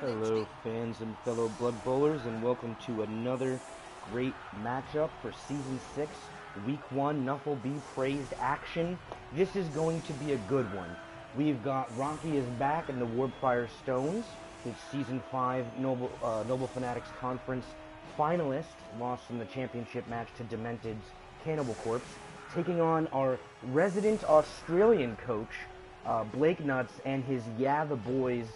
Hello, fans and fellow Blood Bowlers, and welcome to another great matchup for Season 6, Week 1, Nuffle Be Praised action. This is going to be a good one. We've got Rocky is back in the Warpfire Stones, his Season 5 Noble Fanatics Conference finalist, lost in the championship match to Demented's Cannibal Corpse, taking on our resident Australian coach, Blake Nuts, and his Yeah the Boys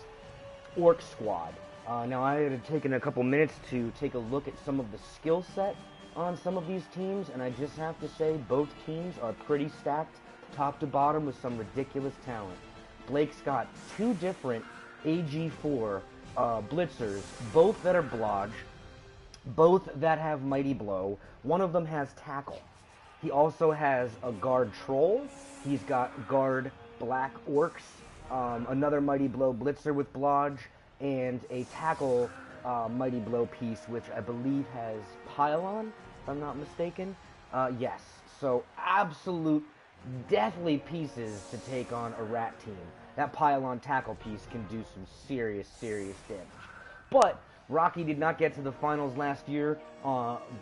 Orc Squad. Now I had taken a couple minutes to take a look at some of the skill set on some of these teams, and I just have to say both teams are pretty stacked, top to bottom, with some ridiculous talent. Blake's got two different AG4 blitzers, both that are blodge, both that have Mighty Blow. One of them has Tackle. He also has a guard Troll. He's got guard Black Orcs, another Mighty Blow Blitzer with Blodge, and a Tackle Mighty Blow piece, which I believe has Pylon, if I'm not mistaken. Yes, so absolute deathly pieces to take on a Rat team. That Pylon Tackle piece can do some serious damage. But Rocky did not get to the finals last year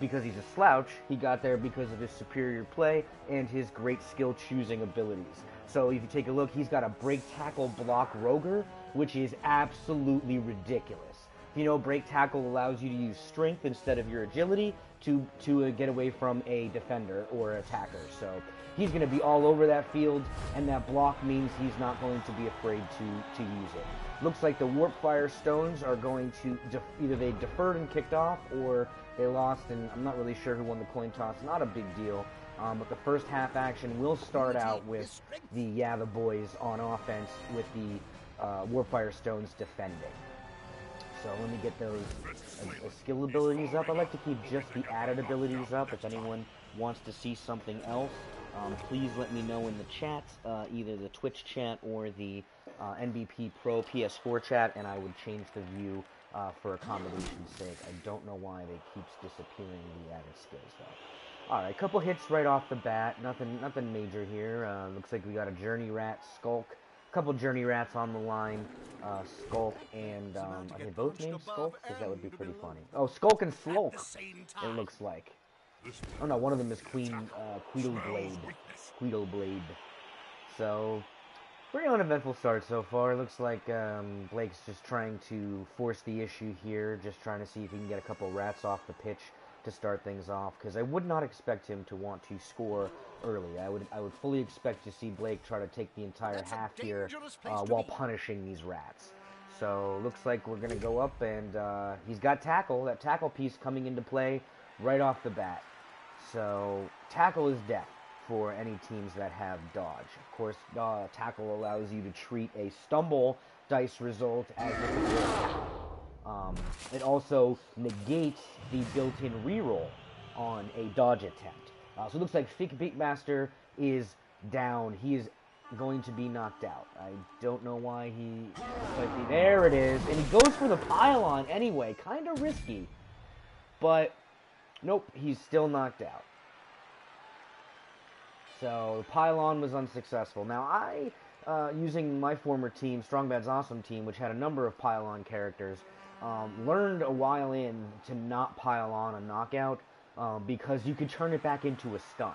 because he's a slouch. He got there because of his superior play and his great skill choosing abilities. So if you take a look, he's got a break tackle block Roger, which is absolutely ridiculous. You know, break tackle allows you to use strength instead of your agility to get away from a defender or attacker. So he's going to be all over that field, and that block means he's not going to be afraid to use it. Looks like the Warpfire Stones are going to either they deferred and kicked off, or they lost, and I'm not really sure who won the coin toss. Not a big deal. But the first half action will start out with the Yeah the Boys on offense, with the Warpfire Stones defending. So let me get those skill abilities up. I like to keep just the added abilities up. If anyone wants to see something else, please let me know in the chat, either the Twitch chat or the NBP Pro PS4 chat, and I would change the view for accommodation's sake. I don't know why they keeps disappearing the added skills though. Alright, couple hits right off the bat. Nothing major here. Looks like we got a Journey Rat, Skulk. Couple Journey Rats on the line. Skulk and, are they both named Skulk? Because that would be pretty funny. Oh, Skulk and Slulk, it looks like. Oh no, one of them is Queedleblade. So, pretty uneventful start so far. Looks like Blake's just trying to force the issue here, just trying to see if he can get a couple rats off the pitch to start things off, because I would not expect him to want to score early. I would fully expect to see Blake try to take the entire half here while punishing these rats. So looks like we're gonna go up, and he's got Tackle. That Tackle piece coming into play right off the bat. So Tackle is death for any teams that have dodge. Of course, Tackle allows you to treat a stumble dice result as if it were it also negates the built-in reroll on a dodge attempt. So it looks like Fake Beatmaster is down. He is going to be knocked out. I don't know why he... There it is. And he goes for the pylon anyway. Kind of risky. But, nope, he's still knocked out. So, the pylon was unsuccessful. Now, using my former team, Strong Bad's Awesome team, which had a number of pylon characters, learned a while in to not pile on a knockout because you could turn it back into a stun.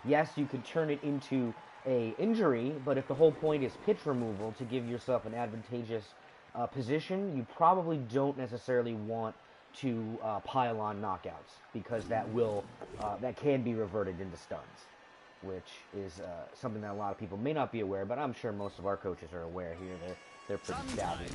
Yes, you could turn it into a injury, but if the whole point is pitch removal to give yourself an advantageous position, you probably don't necessarily want to pile on knockouts, because that can be reverted into stuns, which is something that a lot of people may not be aware, but I'm sure most of our coaches are aware here. They're pretty savvy.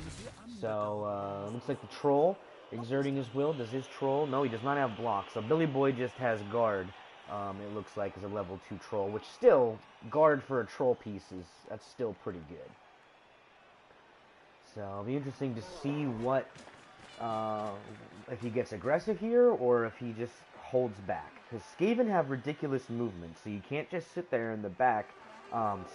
So, looks like the Troll exerting his will. Does his Troll? No, he does not have block. So Billy Boy just has guard, it looks like, is a level 2 Troll, which still, guard for a Troll piece that's still pretty good. So, it'll be interesting to see what, if he gets aggressive here, or if he just holds back. Because Skaven have ridiculous movement, so you can't just sit there in the back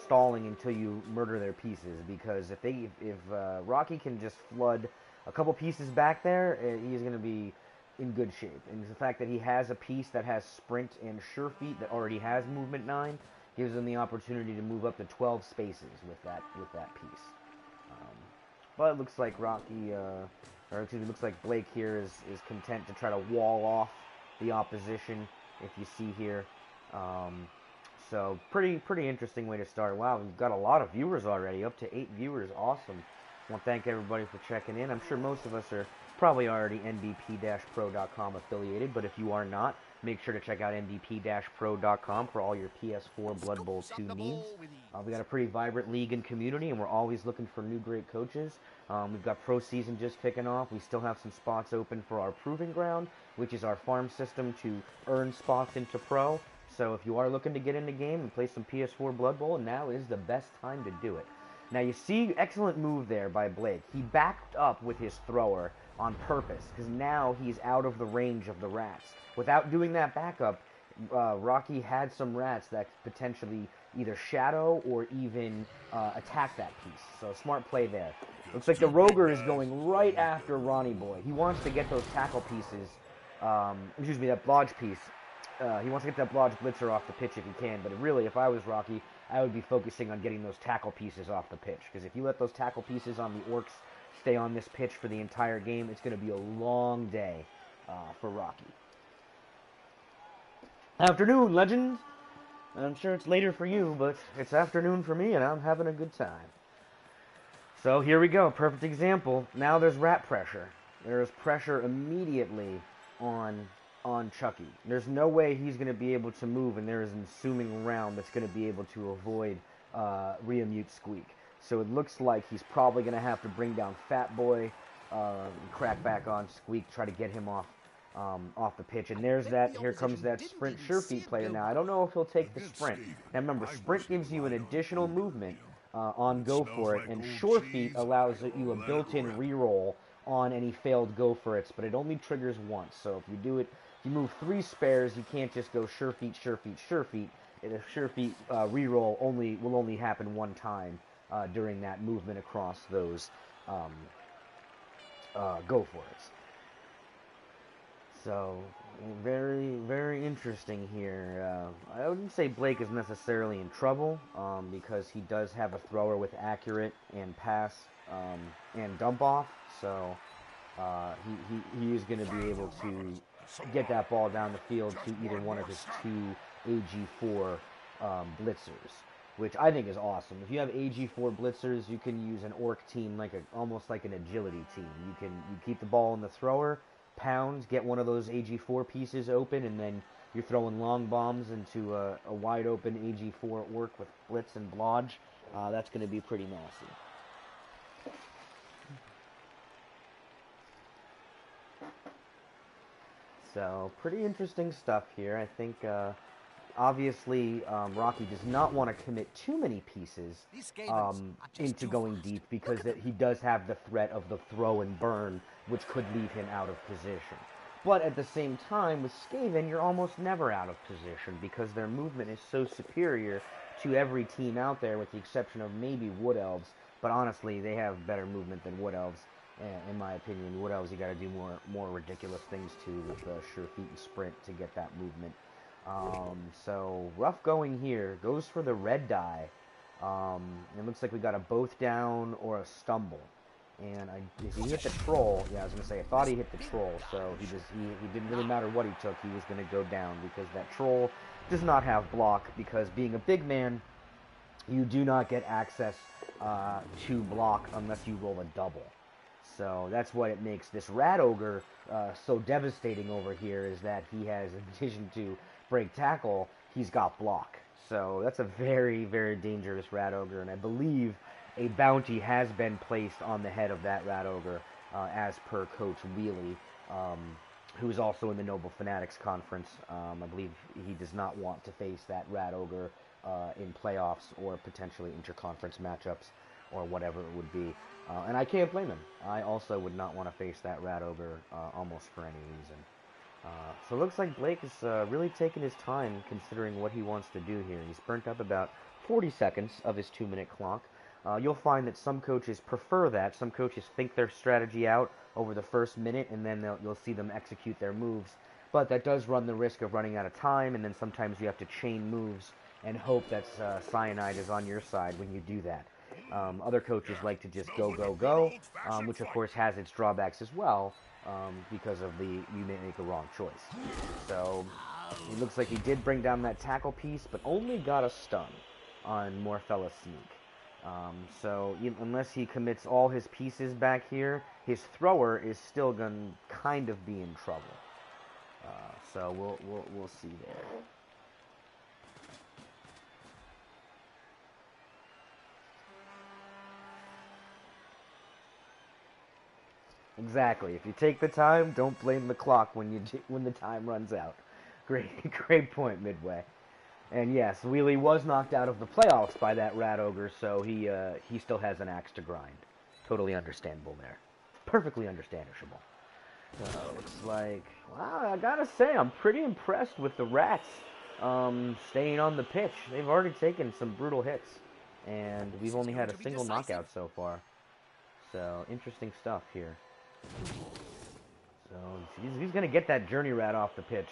stalling until you murder their pieces, because if Rocky can just flood a couple pieces back there, he's going to be in good shape. And the fact that he has a piece that has sprint and sure feet that already has movement 9 gives him the opportunity to move up to 12 spaces with that piece. But it looks like Rocky or excuse me, looks like Blake here is content to try to wall off the opposition, if you see here. So pretty interesting way to start. Wow, we've got a lot of viewers already, up to 8 viewers. Awesome. I want to thank everybody for checking in. I'm sure most of us are probably already NBP-Pro.com affiliated, but if you are not, make sure to check out NBP-Pro.com for all your PS4 Blood Bowl 2 needs. We got a pretty vibrant league and community, and we're always looking for new great coaches. We've got pro season just kicking off. We still have some spots open for our Proving Ground, which is our farm system to earn spots into pro. So if you are looking to get in the game and play some PS4 Blood Bowl, now is the best time to do it. Now you see, excellent move there by Blake. He backed up with his thrower on purpose, because now he's out of the range of the rats. Without doing that backup, Rocky had some rats that potentially either shadow or even attack that piece. So smart play there. Looks like the Roger is going right after Ronnie Boy. He wants to get those tackle pieces, excuse me, that Blodge piece. He wants to get that Blodge Blitzer off the pitch if he can, but really, if I was Rocky, I would be focusing on getting those tackle pieces off the pitch, because if you let those tackle pieces on the Orcs stay on this pitch for the entire game, it's going to be a long day for Rocky. Afternoon, legends! I'm sure it's later for you, but it's afternoon for me, and I'm having a good time. So here we go, perfect example. Now there's rat pressure. There's pressure immediately on Chucky. There's no way he's going to be able to move, and there is an assuming round that's going to be able to avoid Reamute Squeak. So it looks like he's probably going to have to bring down Fat Boy, crack back on Squeak, try to get him off the pitch. And there's that, here comes that Sprint Surefeet player now. I don't know if he'll take the Sprint. Now remember, Sprint gives you an additional movement on Go For It, and Surefeet allows you a built-in reroll on any failed Go For It's, but it only triggers once. So if you do it, if you move 3 spares, you can't just go Surefeet, Surefeet, Surefeet. The Surefeet reroll will only happen one time during that movement across those Go For It's. So very, very interesting here. I wouldn't say Blake is necessarily in trouble because he does have a thrower with accurate and pass and dump off. So he is going to be able to get that ball down the field to either one of his 2 AG4 blitzers, which I think is awesome. If you have AG4 blitzers, you can use an Orc team almost like an agility team. You keep the ball in the thrower, pound, get one of those AG4 pieces open, and then you're throwing long bombs into a wide open AG4 Orc with blitz and blodge. That's going to be pretty nasty. So, pretty interesting stuff here. I think, obviously, Rocky does not want to commit too many pieces into going deep because he does have the threat of the throw and burn, which could leave him out of position. But at the same time, with Skaven, you're almost never out of position because their movement is so superior to every team out there, with the exception of maybe Wood Elves. But honestly, they have better movement than Wood Elves. In my opinion, Wood Elves, you got to do more ridiculous things too with Surefeet and Sprint to get that movement. So rough going here. Goes for the red die. It looks like we got a both down or a stumble. And if he hit the troll, yeah, I was gonna say I thought he hit the troll. So he didn't really matter what he took. He was gonna go down because that troll does not have block. Because being a big man, you do not get access to block unless you roll a double. So that's what it makes this Rat Ogre so devastating over here, is that he has, in addition to break tackle, he's got block. So that's a very, very dangerous Rat Ogre, and I believe a bounty has been placed on the head of that Rat Ogre, as per Coach Wheelie, who is also in the Noble Fanatics Conference. I believe he does not want to face that Rat Ogre in playoffs or potentially interconference matchups or whatever it would be. And I can't blame him. I also would not want to face that Rat Ogre almost for any reason. So it looks like Blake is really taking his time considering what he wants to do here. He's burnt up about 40 seconds of his 2-minute clock. You'll find that some coaches prefer that. Some coaches think their strategy out over the first minute, and then you'll see them execute their moves. But that does run the risk of running out of time, and then sometimes you have to chain moves and hope that Cyanide is on your side when you do that. Other coaches like to just go, go, go, which of course has its drawbacks as well, because of you may make a wrong choice. So it looks like he did bring down that tackle piece, but only got a stun on Morfella's sneak. So unless he commits all his pieces back here, his thrower is still going to kind of be in trouble. So we'll see there. Exactly. If you take the time, don't blame the clock when the time runs out. Great point, Midway. And yes, Wheelie was knocked out of the playoffs by that rat ogre, so he still has an axe to grind. Totally understandable there. Perfectly understandable. Looks like, wow, I gotta say, I'm pretty impressed with the Rats staying on the pitch. They've already taken some brutal hits, and we've only had a single knockout so far. So, interesting stuff here. So, he's gonna get that Journey Rat off the pitch.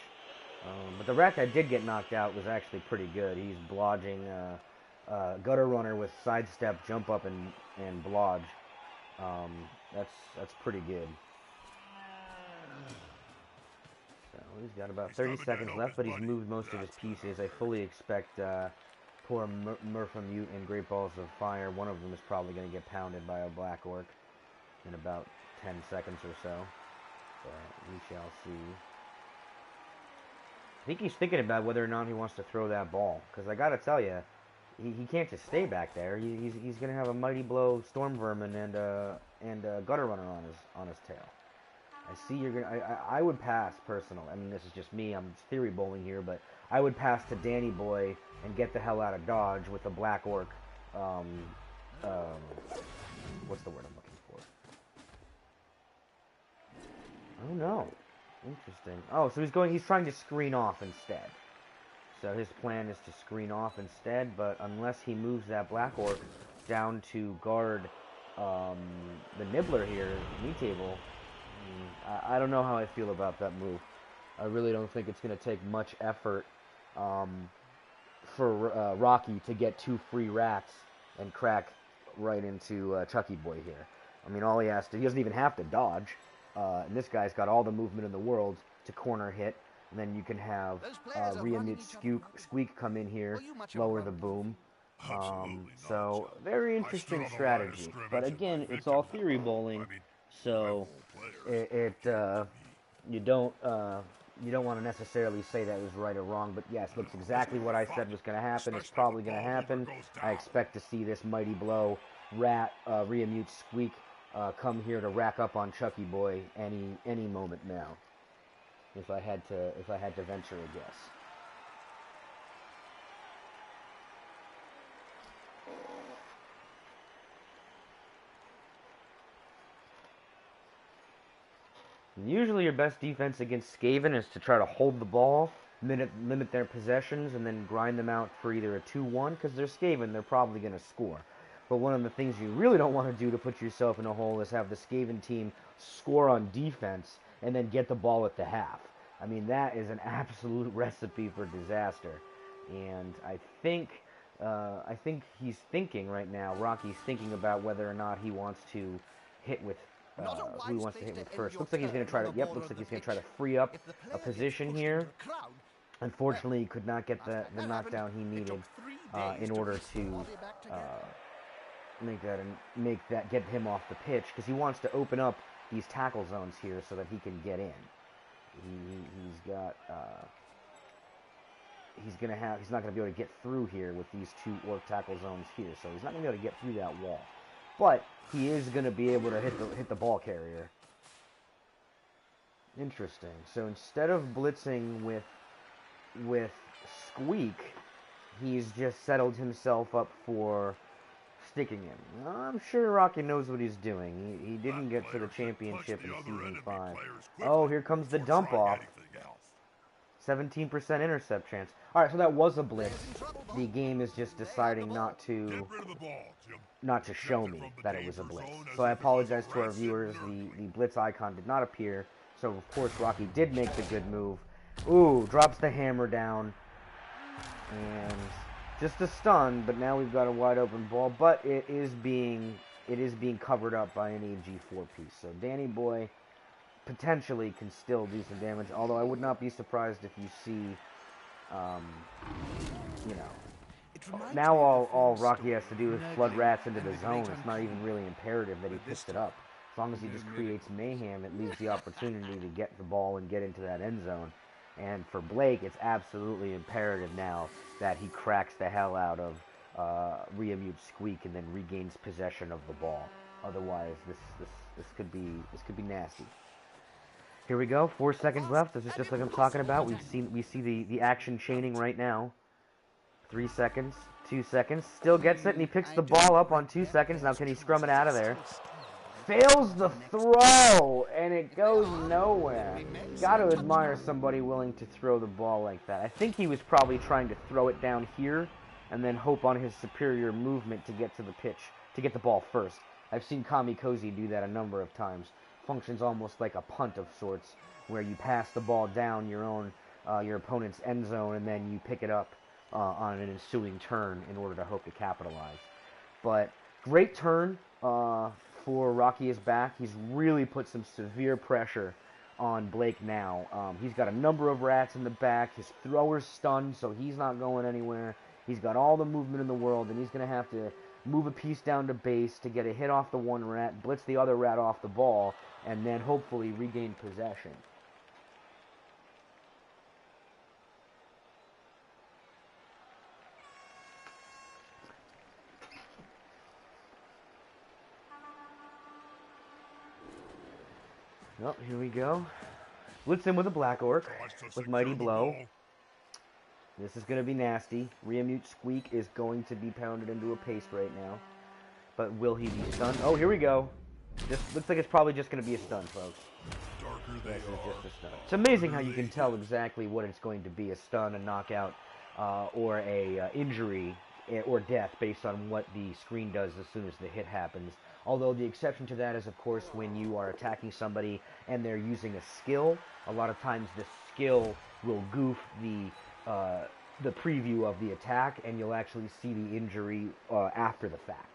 But the rat that did get knocked out was actually pretty good. He's blodging Gutter Runner with sidestep, jump up, and blodge. That's pretty good. So he's got about 30 seconds left, but he's moved most of his pieces. I fully expect poor Murphamute and Great Balls of Fire. One of them is probably going to get pounded by a Black Orc in about 10 seconds or so. But we shall see. I think he's thinking about whether or not he wants to throw that ball. Because I got to tell you, he can't just stay back there. He's going to have a Mighty Blow, Storm Vermin, and a Gutter Runner on his tail. I see you're gonna. I would pass personally. I mean, this is just me. I'm theory bowling here, but I would pass to Danny Boy and get the hell out of Dodge with the Black Orc. What's the word I'm looking for? Oh no, interesting. Oh, so he's trying to screen off instead. So his plan is to screen off instead, but unless he moves that Black Orc down to guard the Nibbler here, knee table. I don't know how I feel about that move. I really don't think it's going to take much effort for Rocky to get 2 free rats and crack right into Chucky Boy here. I mean, all he doesn't even have to dodge. And this guy's got all the movement in the world to corner hit. And then you can have Reemute Squeak come in here, lower the boom. So, very interesting strategy. But again, it's all theory bowling. So you don't want to necessarily say that it was right or wrong, but yes, looks exactly what I said was going to happen. It's probably going to happen. I expect to see this Mighty Blow Rat Reemute Squeak come here to rack up on Chucky Boy any moment now. If I had to venture a guess. Usually your best defense against Skaven is to try to hold the ball, limit their possessions, and then grind them out for either a 2-1, because they're Skaven, they're probably going to score. But one of the things you really don't want to do to put yourself in a hole is have the Skaven team score on defense and then get the ball at the half. I mean, that is an absolute recipe for disaster. And I think he's thinking right now, Rocky's thinking about whether or not he wants to hit with who he wants to hit with first. Looks like he's going to try to, looks like he's going to try to free up a position here. Unfortunately, he could not get the knockdown he needed in order to get him off the pitch, because he wants to open up these tackle zones here so that he can get in. He's not going to be able to get through here with these 2 orc tackle zones here, so he's not going to be able to get through that wall. But he is going to be able to hit the ball carrier. Interesting. So instead of blitzing with Squeak, he's just settled himself up for sticking him. I'm sure Rocky knows what he's doing. He didn't get to the championship in Season 5. Oh, here comes the dump off. 17% intercept chance. Alright, so that was a blitz. The game is just deciding not to show me that it was a blitz. So I apologize to our viewers. The blitz icon did not appear. So of course Rocky did make the good move. Ooh, drops the hammer down. And Just a stun, but now we've got a wide open ball, but it is being covered up by an AG4 piece. So Danny Boy potentially can still do some damage, although I would not be surprised if you see, you know, now all Rocky has to do is flood rats into the zone. It's not even really imperative that he picks it up. As long as he just creates mayhem, it leaves the opportunity to get the ball and get into that end zone. And for Blake, it's absolutely imperative now that he cracks the hell out of Reamute Squeak and then regains possession of the ball. Otherwise, this could be nasty. Here we go. 4 seconds left. This is just like I'm talking about. We see the action chaining right now. 3 seconds, 2 seconds. Still gets it, and he picks the ball up on 2 seconds. Now can he scrum it out of there? Fails the throw, and it goes nowhere. Got to admire somebody willing to throw the ball like that. I think he was probably trying to throw it down here and then hope on his superior movement to get to the pitch, to get the ball first. I've seen Kamikoze do that a number of times. Functions almost like a punt of sorts, where you pass the ball down your opponent's end zone and then you pick it up on an ensuing turn in order to hope to capitalize. But great turn for Rocky is back. He's really put some severe pressure on Blake now. He's got a number of rats in the back. His thrower's stunned, so he's not going anywhere. He's got all the movement in the world, and he's going to have to move a piece down to base to get a hit off the one rat, blitz the other rat off the ball, and then hopefully regain possession. Well, here we go. Blitz in with a Black Orc with Mighty Blow. This is going to be nasty. Reamute Squeak is going to be pounded into a paste right now. But will he be stunned? Oh, here we go. This looks like it's probably just going to be a stun, folks. This is just a stun. It's amazing how you can tell exactly what it's going to be, a stun, a knockout, or a injury or death based on what the screen does as soon as the hit happens. Although the exception to that is, of course, when you are attacking somebody and they're using a skill. A lot of times the skill will goof the preview of the attack, and you'll actually see the injury after the fact.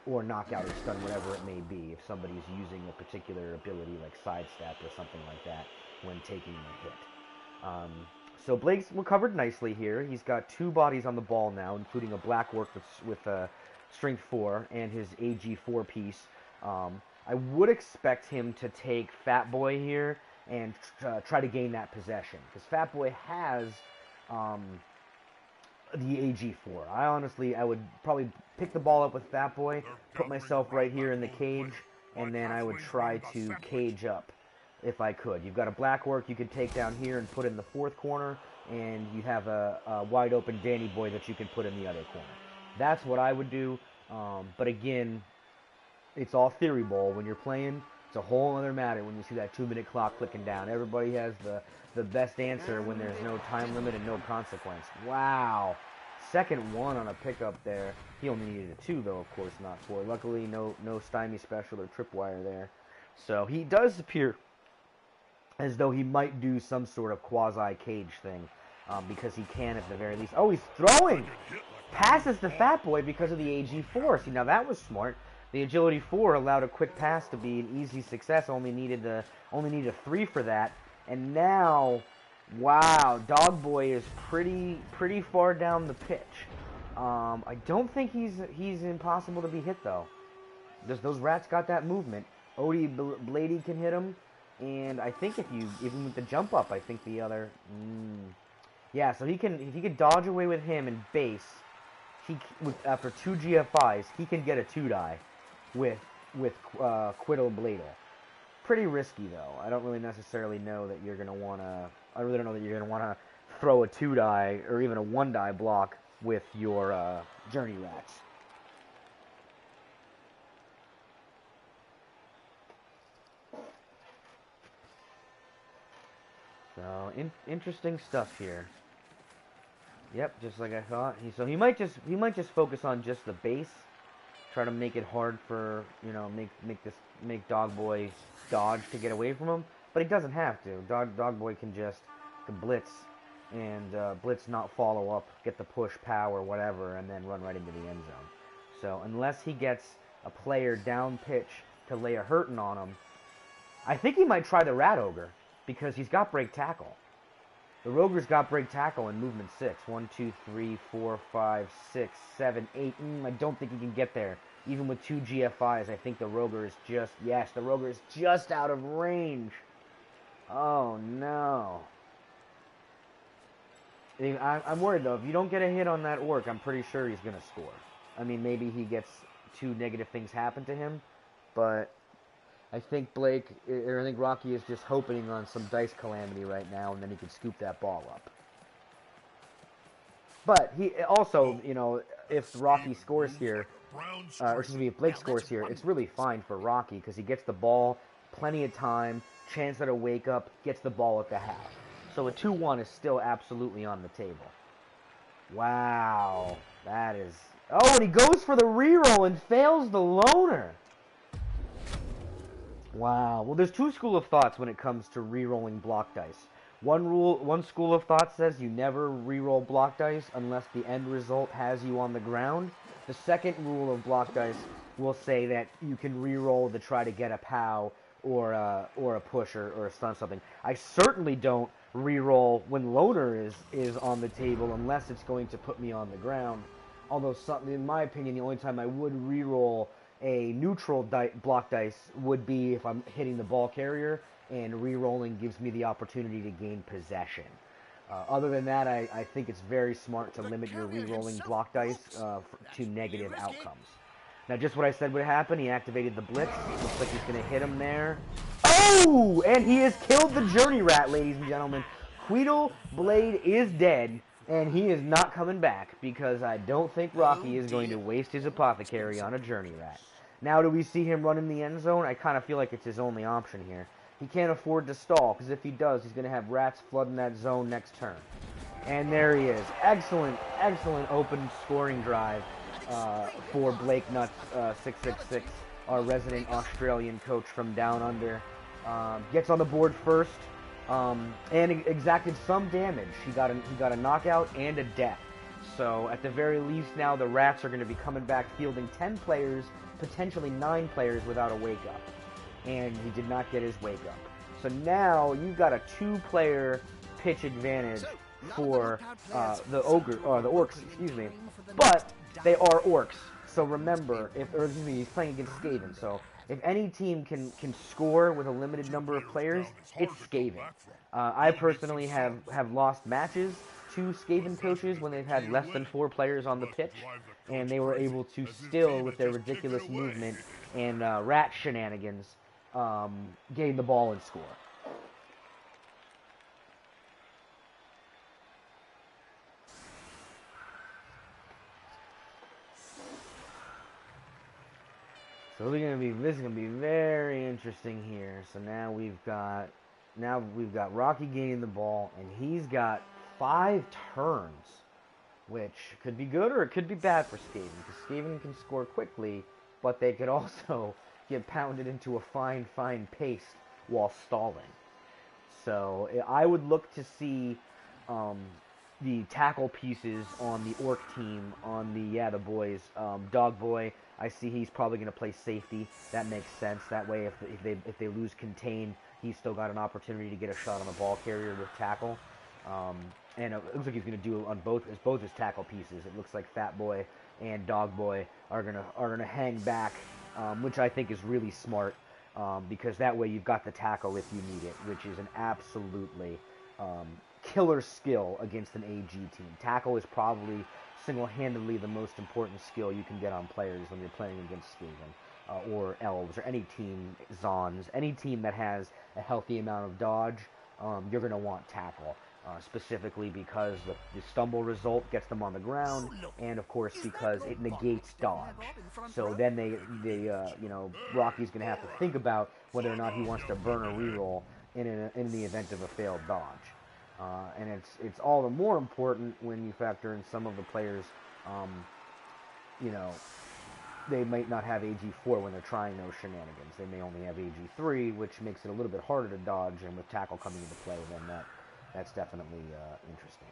Or knockout or stun, whatever it may be, if somebody's using a particular ability like sidestep or something like that when taking a hit. So Blake's recovered nicely here. He's got 2 bodies on the ball now, including a Black Orc with Strength 4 and his AG4 piece. I would expect him to take Fat Boy here and try to gain that possession, because Fat Boy has the AG4. I would probably pick the ball up with Fat Boy, put myself right here in the cage, and then I would try to cage up if I could. You've got a Black Orc you could take down here and put in the 4th corner, and you have a wide open Danny Boy that you can put in the other corner. That's what I would do, but again, it's all theory ball. When you're playing, it's a whole other matter when you see that 2-minute clock clicking down. Everybody has the best answer when there's no time limit and no consequence. Wow. Second one on a pickup there. He only needed a 2, though, of course, not 4. Luckily, no stymie special or tripwire there. So he does appear as though he might do some sort of quasi-cage thing, because he can at the very least. Oh, he's throwing! Passes the Fat Boy because of the AG4. See, now that was smart. The Agility 4 allowed a quick pass to be an easy success. Only needed a 3 for that. And now, wow, Dog Boy is pretty far down the pitch. I don't think he's impossible to be hit, though. Those rats got that movement. Odie Blady can hit him, and I think even with the jump up, I think the other, yeah. So if he could dodge away with him and base, after 2 GFIs, he can get a 2-die with Quiddle Bladle. Pretty risky, though. I don't really necessarily know that you're gonna wanna. I really don't know that you're gonna wanna throw a 2-die or even a 1-die block with your Journey Rats. So interesting stuff here. Yep, just like I thought. So he might just focus on just the base, try to make it hard for, make Dog Boy dodge to get away from him. But he doesn't have to. Dog Boy can just blitz and blitz not follow up, get the push power, whatever, and then run right into the end zone. So unless he gets a player down pitch to lay a hurting on him, I think he might try the Rat Ogre because he's got break tackle. The Roger's got break tackle in movement 6. 1, 2, 3, 4, 5, 6, 7, 8. I don't think he can get there. Even with 2 GFIs, I think the Roger is just... Yes, the Roger is just out of range. Oh, no. I'm worried, though. If you don't get a hit on that Orc, I'm pretty sure he's going to score. I mean, maybe he gets 2 negative things happen to him, but... I think Rocky is just hoping on some dice calamity right now, and then he can scoop that ball up. But he also, you know, if Rocky scores here, or excuse me, if Blake scores here, it's really fine for Rocky because he gets the ball, plenty of time, chance at a wake up, gets the ball at the half. So a 2-1 is still absolutely on the table. Wow, that is... Oh, and he goes for the reroll and fails the loner. Wow. Well, there's 2 schools of thoughts when it comes to re-rolling block dice. One school of thought says you never re-roll block dice unless the end result has you on the ground. The second rule of block dice will say that you can re-roll to try to get a POW or a push or a stun something. I certainly don't re-roll when loner is on the table unless it's going to put me on the ground. Although, in my opinion, the only time I would re-roll a neutral block dice would be if I'm hitting the ball carrier, and re-rolling gives me the opportunity to gain possession. Other than that, I think it's very smart to limit your re-rolling block dice to negative outcomes. Now, just what I said would happen, he activated the blitz. Looks like he's going to hit him there. Oh! And he has killed the Journey Rat, ladies and gentlemen. Queedle Blade is dead, and he is not coming back because I don't think Rocky is going to waste his Apothecary on a Journey Rat. Now, do we see him run in the end zone? I kind of feel like it's his only option here. He can't afford to stall, because if he does, he's going to have rats flooding that zone next turn. And there he is. Excellent, excellent open scoring drive for Blake Nuts 666, our resident Australian coach from down under. Gets on the board first and exacted some damage. He got a knockout and a death. So at the very least now the Rats are going to be coming back fielding 10 players, potentially 9 players without a wake-up. And he did not get his wake-up. So now you've got a 2-player pitch advantage for the Orcs, excuse me. But they are Orcs. So remember, he's playing against Skaven. So if any team can score with a limited number of players, it's Skaven. I personally have lost matches to Skaven coaches when they've had less than 4 players on the pitch, and they were able to still, with their ridiculous movement and rat shenanigans, gain the ball and score. So this is gonna be very interesting here. So now we've got Rocky gaining the ball, and he's got 5 turns, which could be good or it could be bad for Skaven, because Skaven can score quickly, but they could also get pounded into a fine pace while stalling. So I would look to see the tackle pieces on the Orc team, on the boys. Dog Boy, I see he's probably going to play safety. That makes sense. That way, if they lose contain, he's still got an opportunity to get a shot on the ball carrier with tackle. And it looks like he's going to do on both his tackle pieces. It looks like Fat Boy and Dog Boy are gonna hang back, which I think is really smart, because that way you've got the tackle if you need it, which is an absolutely killer skill against an AG team. Tackle is probably single-handedly the most important skill you can get on players when you're playing against Skaven, or Elves, or any team, Zons, any team that has a healthy amount of dodge, you're going to want tackle. Specifically because the stumble result gets them on the ground, and of course because it negates dodge. So then Rocky's going to have to think about whether or not he wants to burn a reroll in the event of a failed dodge. And it's all the more important when you factor in some of the players, they might not have AG4 when they're trying those shenanigans. They may only have AG3, which makes it a little bit harder to dodge, and with tackle coming into play, then that that's definitely interesting.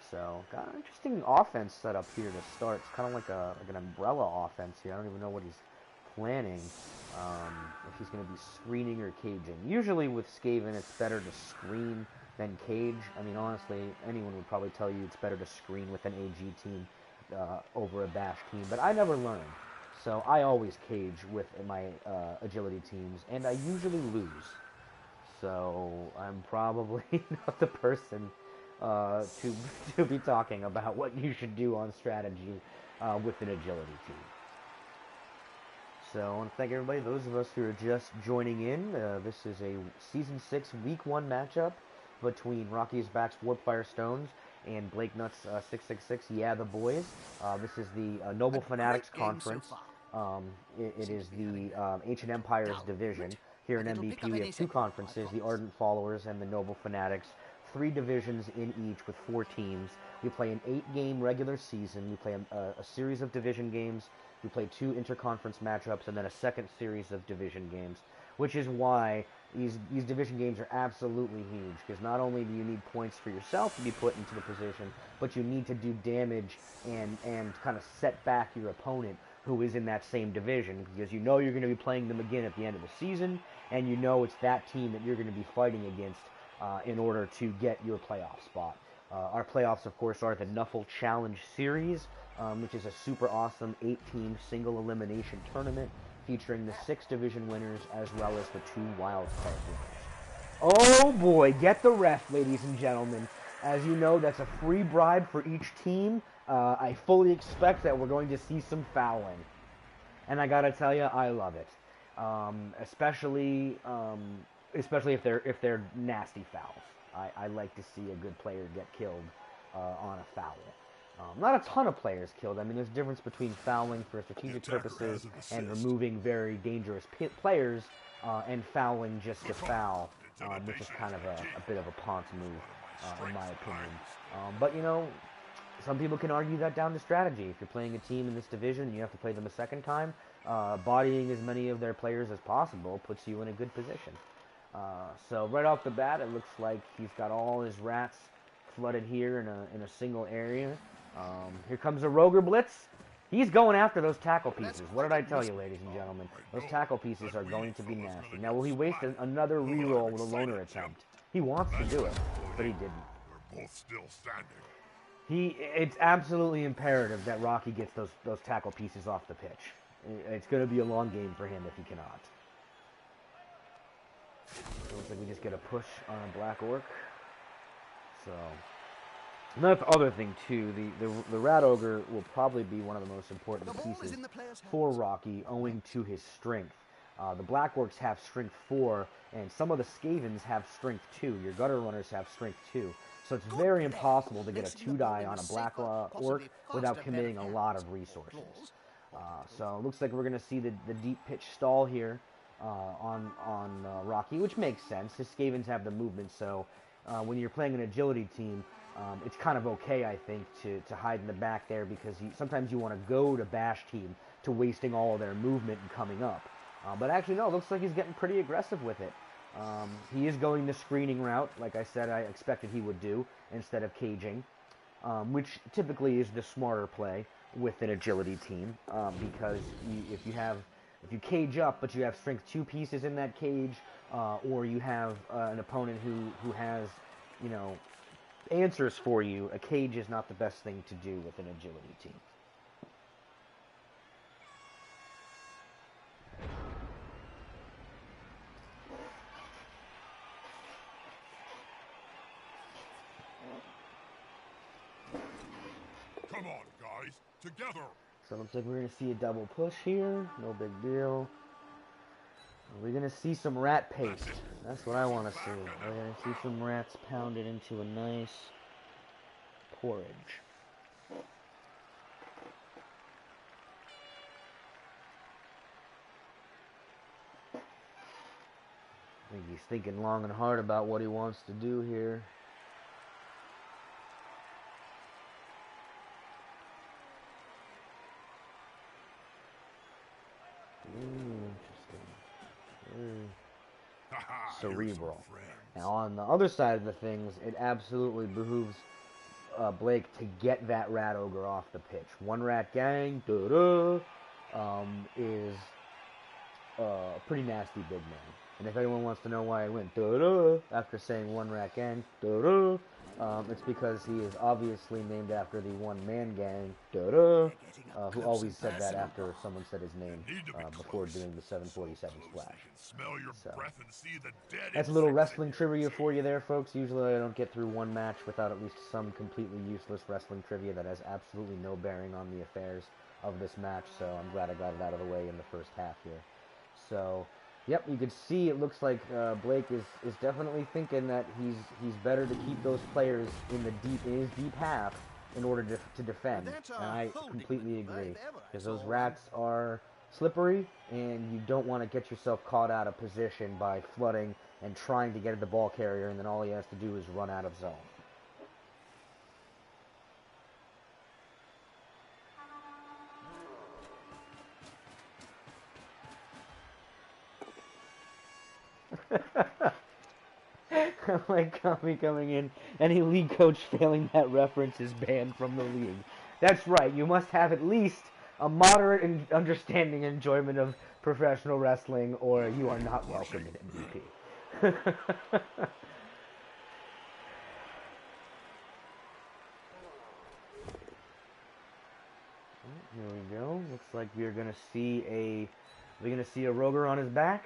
So, got an interesting offense set up here to start. It's kind of like an umbrella offense here. I don't even know what he's planning. If he's going to be screening or caging. Usually with Skaven, it's better to screen than cage. I mean, honestly, anyone would probably tell you it's better to screen with an AG team over a bash team. But I never learned. So I always cage with my agility teams, and I usually lose. So I'm probably not the person to be talking about what you should do on strategy with an agility team. So I want to thank everybody, those of us who are just joining in. This is a Season 6 Week 1 matchup between Rocky's Back's Warpfire Stones and Blake Nuts 666, yeah, the boys. This is the Noble Fanatics Conference. It is the Ancient Empires division. Here in MVP, we have two conferences, the Ardent Followers and the Noble Fanatics. 3 divisions in each with 4 teams. We play an 8-game regular season. We play a series of division games. We play 2 interconference matchups and then a second series of division games, which is why these division games are absolutely huge, because not only do you need points for yourself to be put into the position, but you need to do damage and kind of set back your opponent who is in that same division, because you know you're going to be playing them again at the end of the season, and you know it's that team that you're going to be fighting against in order to get your playoff spot. Our playoffs, of course, are the Nuffle Challenge Series, which is a super awesome 8-team single elimination tournament featuring the 6 division winners as well as the 2 wild card winners. Oh boy, get the ref, ladies and gentlemen. As you know, that's a free bribe for each team. I fully expect that we're going to see some fouling. And I gotta tell you, I love it. Especially if they're nasty fouls. I like to see a good player get killed on a foul. Not a ton of players killed. I mean, there's a difference between fouling for strategic purposes and removing very dangerous players and fouling just to foul, which is kind of a bit of a Ponce move, in my opinion. But, you know, some people can argue that down to strategy. If you're playing a team in this division and you have to play them a second time, bodying as many of their players as possible puts you in a good position. So right off the bat, it looks like he's got all his rats flooded here in a single area. Here comes a Roger Blitz. He's going after those tackle pieces. What did I tell you, ladies and gentlemen? Those tackle pieces are going to be nasty. Now, will he waste another reroll with a loner attempt? He wants to do it, but he didn't. They're both still standing. It's absolutely imperative that Rocky gets those tackle pieces off the pitch. It's going to be a long game for him if he cannot. So looks like we just get a push on a Black Orc. So, another other thing too, the Rat Ogre will probably be one of the most important pieces for Rocky, owing to his strength. The Black Orcs have strength 4, and some of the Skavens have strength 2. Your Gutter Runners have strength 2. So it's very impossible to get a 2-die on a Black Orc without committing a lot of resources. So it looks like we're going to see the deep pitch stall here on Rocky, which makes sense. His Skavens have the movement, so when you're playing an agility team, it's kind of okay, I think, to hide in the back there, because sometimes you want to go to bash team to wasting all of their movement and coming up. But actually, no, it looks like he's getting pretty aggressive with it. He is going the screening route, like I said I expected he would do, instead of caging, which typically is the smarter play with an agility team, because if you cage up but you have strength 2 pieces in that cage, or you have an opponent who has, you know, answers for you, a cage is not the best thing to do with an agility team. Come on, guys, together. So it looks like we're going to see a double push here. No big deal. We're going to see some rat paste. That's what I want to see. We're going to see some rats pounded into a nice porridge. I think he's thinking long and hard about what he wants to do here. Interesting. Cerebral. Now, on the other side of the things, it absolutely behooves Blake to get that Rat Ogre off the pitch. One Rat Gang, is a pretty nasty big man. And if anyone wants to know why I went after saying One Rat Gang, it's because he is obviously named after the One Man Gang, who always said that after someone said his name before doing the 747 splash. So, that's a little wrestling trivia for you there, folks. Usually I don't get through one match without at least some completely useless wrestling trivia that has absolutely no bearing on the affairs of this match, so I'm glad I got it out of the way in the first half here. So, yep, you can see it looks like Blake is definitely thinking that he's better to keep those players in his deep half in order to defend, and I completely agree, because those rats are slippery, and you don't want to get yourself caught out of position by flooding and trying to get at the ball carrier, and then all he has to do is run out of zone. Like Kami coming in, any league coach failing that reference is banned from the league. That's right, you must have at least a moderate and understanding enjoyment of professional wrestling, or you are not welcome in MVP. Here we go. Looks like we're gonna see a Roger on his back.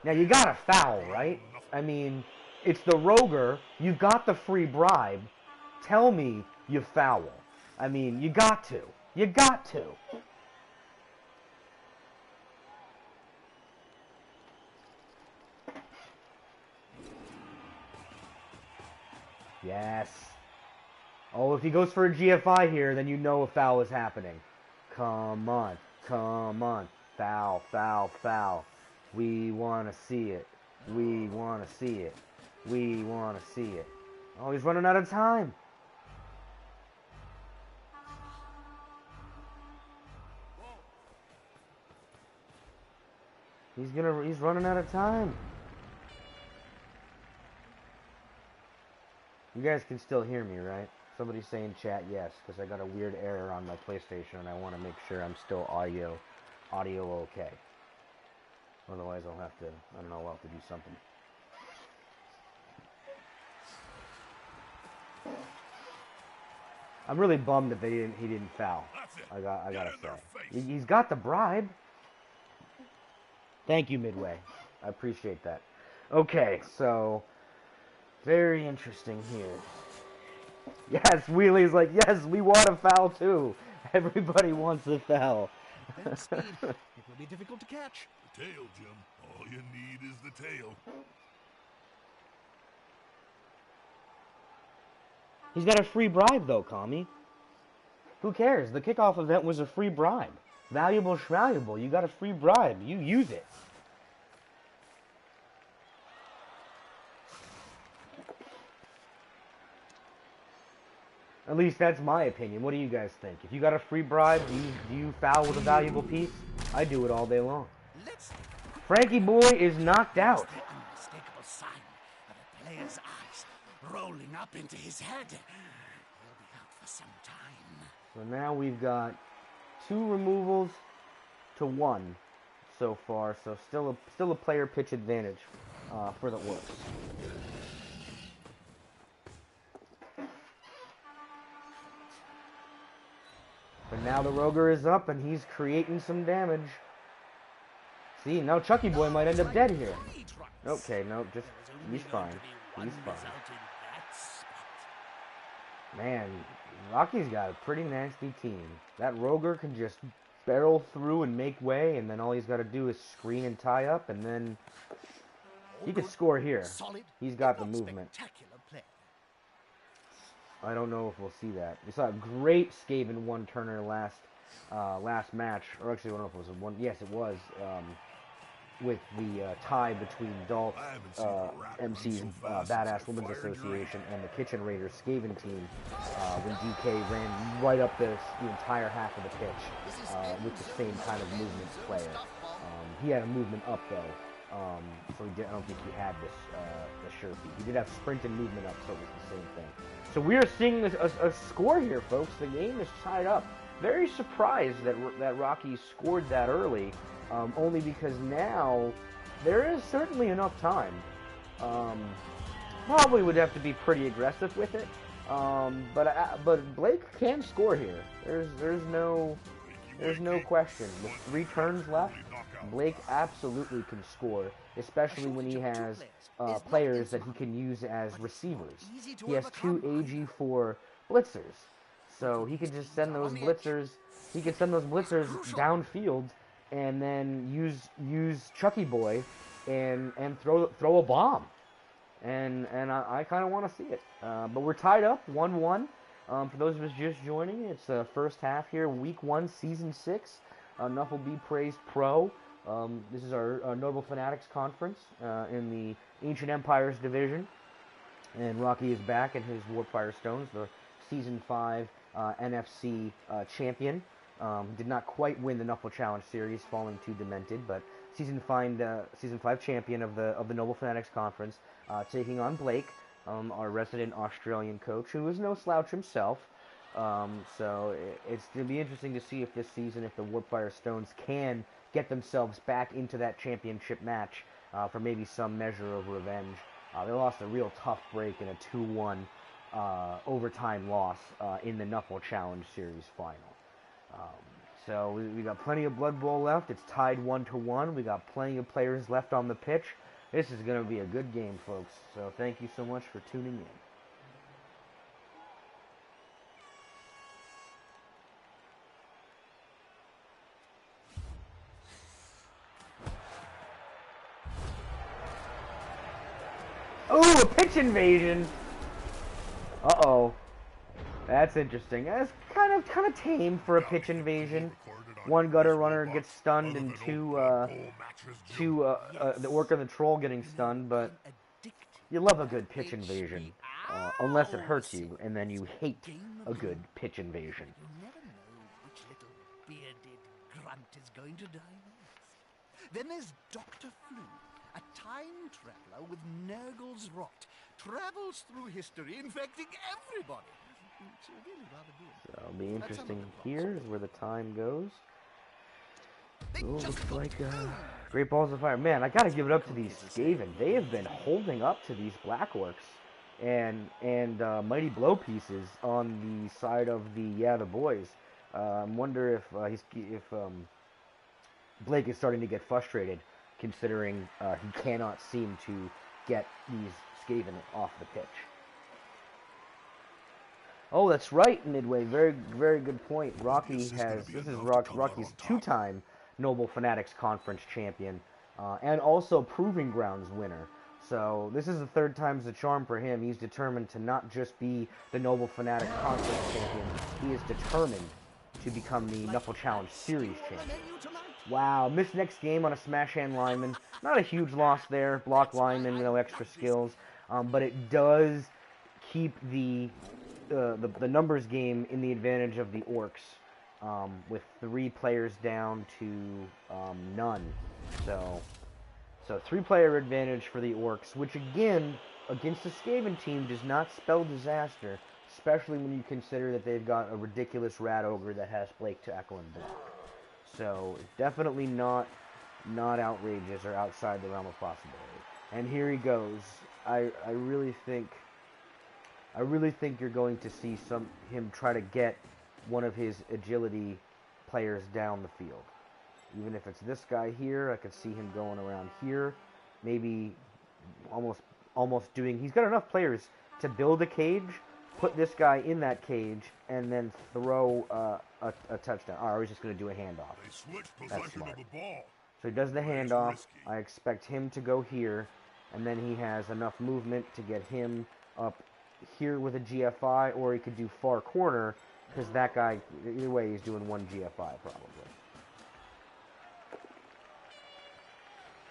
Now you got a foul, right? I mean, it's the Roger. You got the free bribe. Tell me you foul. I mean, you got to. You got to. Yes. Oh, if he goes for a GFI here, then you know a foul is happening. Come on. Come on. Foul, foul, foul. We want to see it. We want to see it. We want to see it. Oh, he's running out of time. He's running out of time. You guys can still hear me, right? Somebody's saying chat yes, because I got a weird error on my PlayStation and I want to make sure I'm still audio okay. Otherwise, I'll have to, I don't know, I'll have to do something. I'm really bummed that he didn't foul. I gotta say. He's got the bribe. Thank you, Midway. I appreciate that. Okay, so, very interesting here. Yes, Wheelie's like, yes, we want a foul too. Everybody wants a foul. It will be difficult to catch. The tail, Jim. All you need is the tail. He's got a free bribe, though, Kami. Who cares? The kickoff event was a free bribe. Valuable schvaluable. You got a free bribe. You use it. At least that's my opinion. What do you guys think? If you got a free bribe, do you foul with a valuable piece? I do it all day long. Frankie Boy is knocked out. The unmistakable sign of a player's eyes rolling up into his head. He'll be out for some time. So now we've got 2 removals to 1 so far. So still a player pitch advantage for the Orcs. But now the Roger is up and he's creating some damage. See, now Chucky Boy might end up dead here. Okay, no, just, he's fine. He's fine. Man, Rocky's got a pretty nasty team. That Roger can just barrel through and make way, and then all he's got to do is screen and tie up, and then he could score here. He's got the movement. I don't know if we'll see that. We saw a great Skaven one-turner last match, or actually I don't know if it was a one. Yes, it was. With the tie between Dolph MC's Badass Women's Association and the Kitchen Raiders Skaven team, when DK ran right up the entire half of the pitch with the same kind of movements player. He had a movement up though, I don't think he had this the Sherpy. He did have sprint and movement up, so it was the same thing. So we are seeing a score here, folks. The game is tied up. Very surprised that Rocky scored that early, only because now there is certainly enough time. Probably would have to be pretty aggressive with it, but Blake can score here. There's no question. With 3 turns left, Blake absolutely can score, especially when he has players that he can use as receivers. He has 2 AG4 blitzers, so he can just send those blitzers. He can send those blitzers downfield, and then use Chucky Boy, and throw a bomb. And I kind of want to see it. But we're tied up 1-1. For those of us just joining, it's the first half here, Week 1, Season 6. Nuffle Be Praised Pro. This is our Noble Fanatics Conference in the Ancient Empires division. And Rocky is back in his Warpfire Stones, the Season 5 NFC champion. Did not quite win the Nuffle Challenge Series, falling to Demented, but Season 5 champion of the Noble Fanatics Conference, taking on Blake, our resident Australian coach, who is no slouch himself. So it's going to be interesting to see if this season, if the Warpfire Stones can get themselves back into that championship match for maybe some measure of revenge. They lost a real tough break in a 2-1 overtime loss in the Nuffle Challenge Series final. So we got plenty of Blood Bowl left. It's tied 1-1. We got plenty of players left on the pitch. This is going to be a good game, folks. So thank you so much for tuning in. Oh, a pitch invasion! Uh-oh. That's interesting. That's kind of tame for a pitch invasion. 1 gutter runner gets stunned, and 2 the Orc and the Troll getting stunned, but you love a good pitch invasion. Unless it hurts you, and then you hate a good pitch invasion. You never know which little bearded grunt is going to die next. Then there's Dr. Flu, a time traveler with Nurgle's rot, travels through history, infecting everybody. It's really rather good. So it'll be interesting here is where the time goes. Oh, looks like Great Balls of Fire. Man, I gotta give it up to these Skaven. They have been holding up to these Black Orcs and Mighty Blow Pieces on the side of the boys. I wonder if Blake is starting to get frustrated, considering he cannot seem to get these Skaven off the pitch. Oh, that's right, Midway. Very, very good point. Rocky has, this is Rocky's 2-time Noble Fanatics Conference champion, and also Proving Grounds winner. So this is the 3rd time's the charm for him. He's determined to not just be the Noble Fanatics Conference champion, he is determined to become the Nuffle Challenge Series champion. Wow, missed next game on a smash hand lineman. Not a huge loss there. Block lineman, no extra skills, but it does keep the numbers game in the advantage of the Orcs, with 3 players down to none. So 3-player advantage for the Orcs, which again, against the Skaven team, does not spell disaster, especially when you consider that they've got a ridiculous Rat Ogre that has Blake Tackle and Block. So definitely not outrageous or outside the realm of possibility. And here he goes. I really think you're going to see him try to get one of his agility players down the field. Even if it's this guy here, I could see him going around here, maybe almost doing. He's got enough players to build a cage, put this guy in that cage, and then throw a touchdown. Oh, I was just going to do a handoff. That's smart. So he does the handoff. I expect him to go here, and then he has enough movement to get him up here with a GFI, or he could do far corner, because that guy, either way, he's doing 1 GFI probably.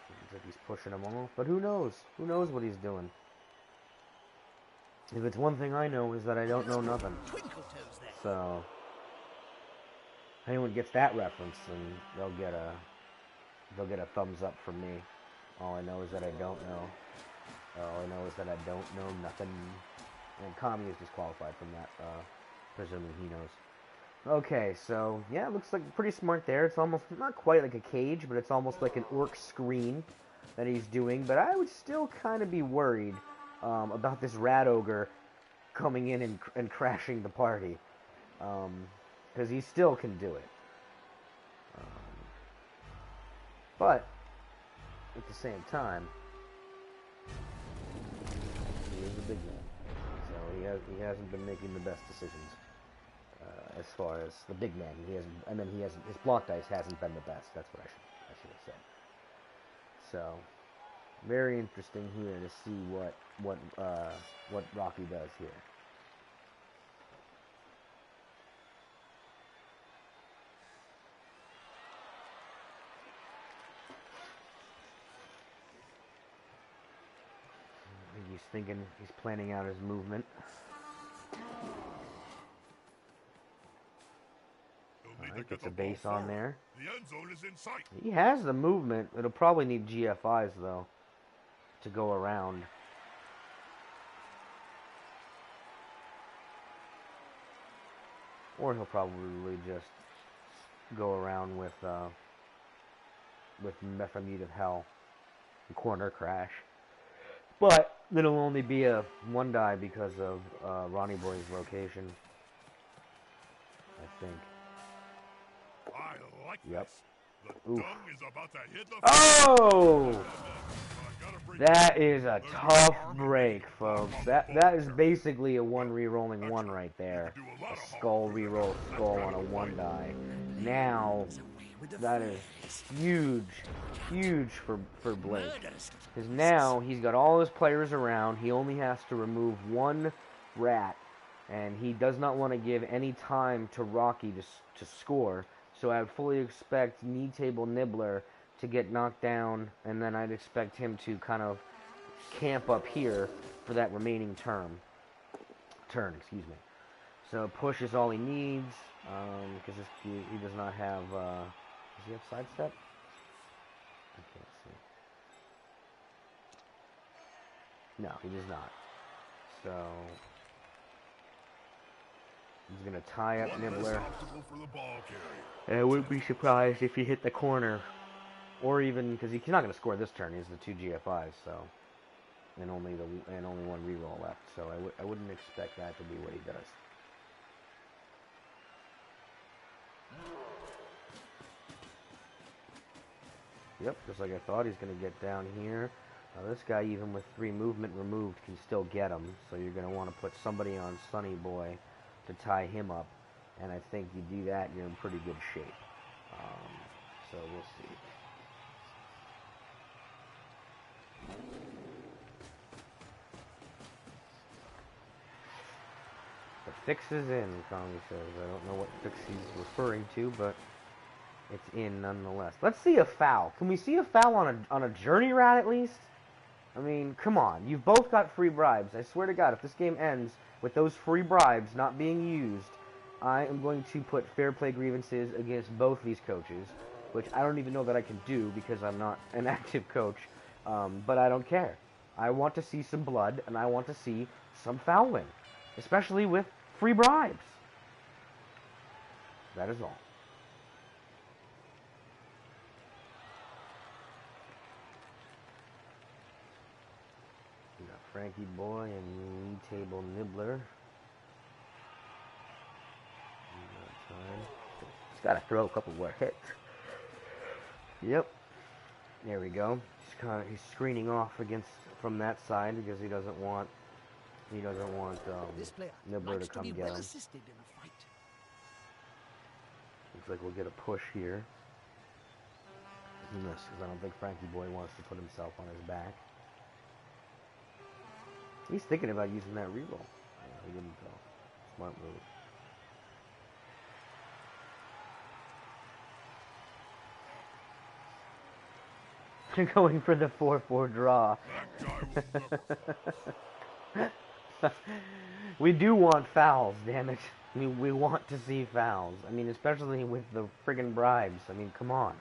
Looks like he's pushing him off, but who knows? Who knows what he's doing? If it's one thing I know, is that I don't know nothing. So, if anyone gets that reference, then they'll get a thumbs up from me. All I know is that I don't know. All I know is that I don't know nothing. And Kami is disqualified from that, presuming he knows. Okay, so, yeah, it looks like pretty smart there. It's almost, not quite like a cage, but it's almost like an orc screen that he's doing. But I would still kind of be worried about this rat ogre coming in and crashing the party. Because he still can do it. But, at the same time, he is a big man. So he hasn't been making the best decisions. As far as the big man, his block dice hasn't been the best. That's what I should have said. So, very interesting here to see what Rocky does here. He's planning out his movement. Alright, gets a base on there. The end zone is in sight. He has the movement. It'll probably need GFIs, though, to go around. Or he'll probably just go around with Mephemute of Hell and corner crash. But it'll only be a 1 die because of Ronnie Boy's location, I think. I like Yep. this. The Oof. dung is about to hit the Oh! That is a tough break, folks. That is basically a 1 re-rolling 1 right there. A skull re-roll skull on a 1 die. Now, that is huge for Blake. Because now he's got all his players around. He only has to remove 1 rat, and he does not want to give any time to Rocky to score. So I would fully expect Knee Table Nibbler to get knocked down, and then I'd expect him to kind of camp up here for that remaining turn. Excuse me. So push is all he needs, because he does not have. Does he have sidestep? I can't see. No, he does not. So he's gonna tie up Nibbler. And I wouldn't be surprised if he hit the corner. Or even, because he's not going to score this turn, he has the 2 GFIs, so, and only 1 reroll left, so I wouldn't expect that to be what he does. Yep, just like I thought, he's going to get down here. This guy, even with 3 movement removed, can still get him, so you're going to want to put somebody on Sunny Boy to tie him up, and I think you do that, you're in pretty good shape. So we'll see. The fix is in, Kami says. I don't know what fix he's referring to, but it's in nonetheless. Let's see a foul. Can we see a foul on a journey rat at least? I mean, come on. You've both got free bribes. I swear to God, if this game ends with those free bribes not being used, I am going to put fair play grievances against both these coaches, which I don't even know that I can do because I'm not an active coach, but I don't care. I want to see some blood, and I want to see some fouling, especially with free bribes. That is all. We got Frankie Boy and Knee Table Nibbler. He's got to throw a couple more hits. Yep. There we go. He's screening off from that side because he doesn't want Nibbler to come get him. Looks like we'll get a push here. Because I don't think Frankie Boy wants to put himself on his back. He's thinking about using that reroll. He didn't though. Smart move. You're going for the 4-4 draw. We do want fouls, damn it. We want to see fouls. I mean, especially with the friggin' bribes. I mean, come on.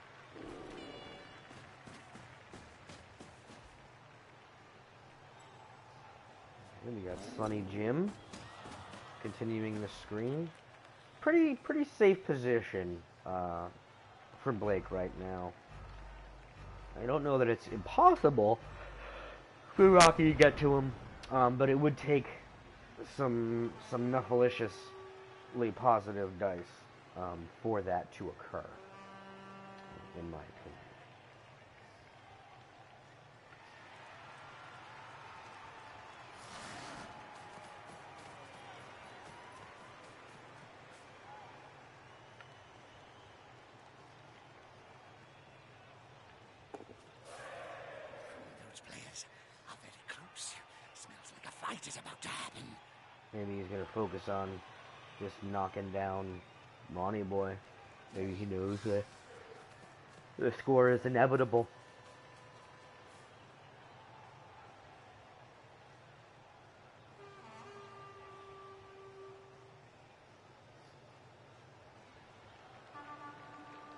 Then we got Sunny Jim continuing the screen. Pretty safe position for Blake right now. I don't know that it's impossible for Rocky to get to him, but it would take some knuckleliciously positive dice for that to occur, in my opinion. Those players are very close. Smells like a fight is about to happen. Maybe he's gonna focus on just knocking down Ronnie Boy. Maybe he knows that the score is inevitable.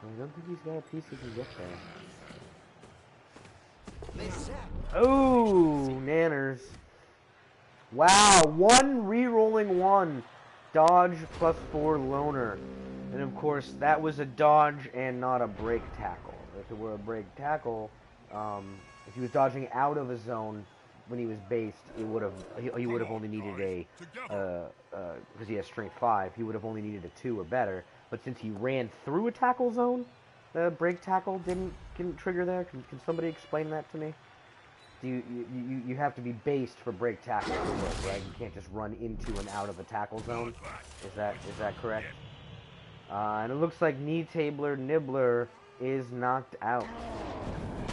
I don't think he's got a piece he can get there. Oh, nanners. Wow, one re-rolling one. Dodge +4 loner. And of course, that was a dodge and not a break tackle. If it were a break tackle, if he was dodging out of a zone when he was based, he would have only needed a, because he has strength 5, he would have only needed a 2 or better. But since he ran through a tackle zone, the break tackle didn't trigger there. Can somebody explain that to me? You have to be based for break tackle to work, right? You can't just run into and out of a tackle zone. Is that correct? And it looks like Knee Tabler Nibbler is knocked out.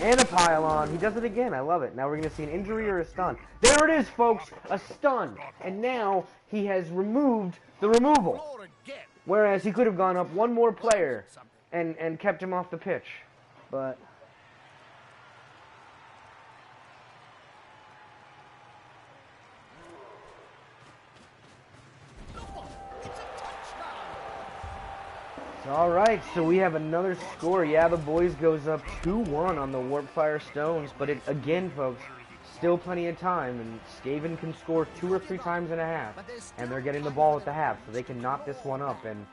And a pylon. He does it again. I love it. Now we're going to see an injury or a stun. There it is, folks. A stun. And now he has removed the removal. Whereas he could have gone up one more player and kept him off the pitch. But alright, so we have another score. Yeah, the boys goes up 2-1 on the Warpfire Stones, but it, again, folks, still plenty of time, and Skaven can score 2 or 3 times in a half, and they're getting the ball at the half, so they can knock this one up, and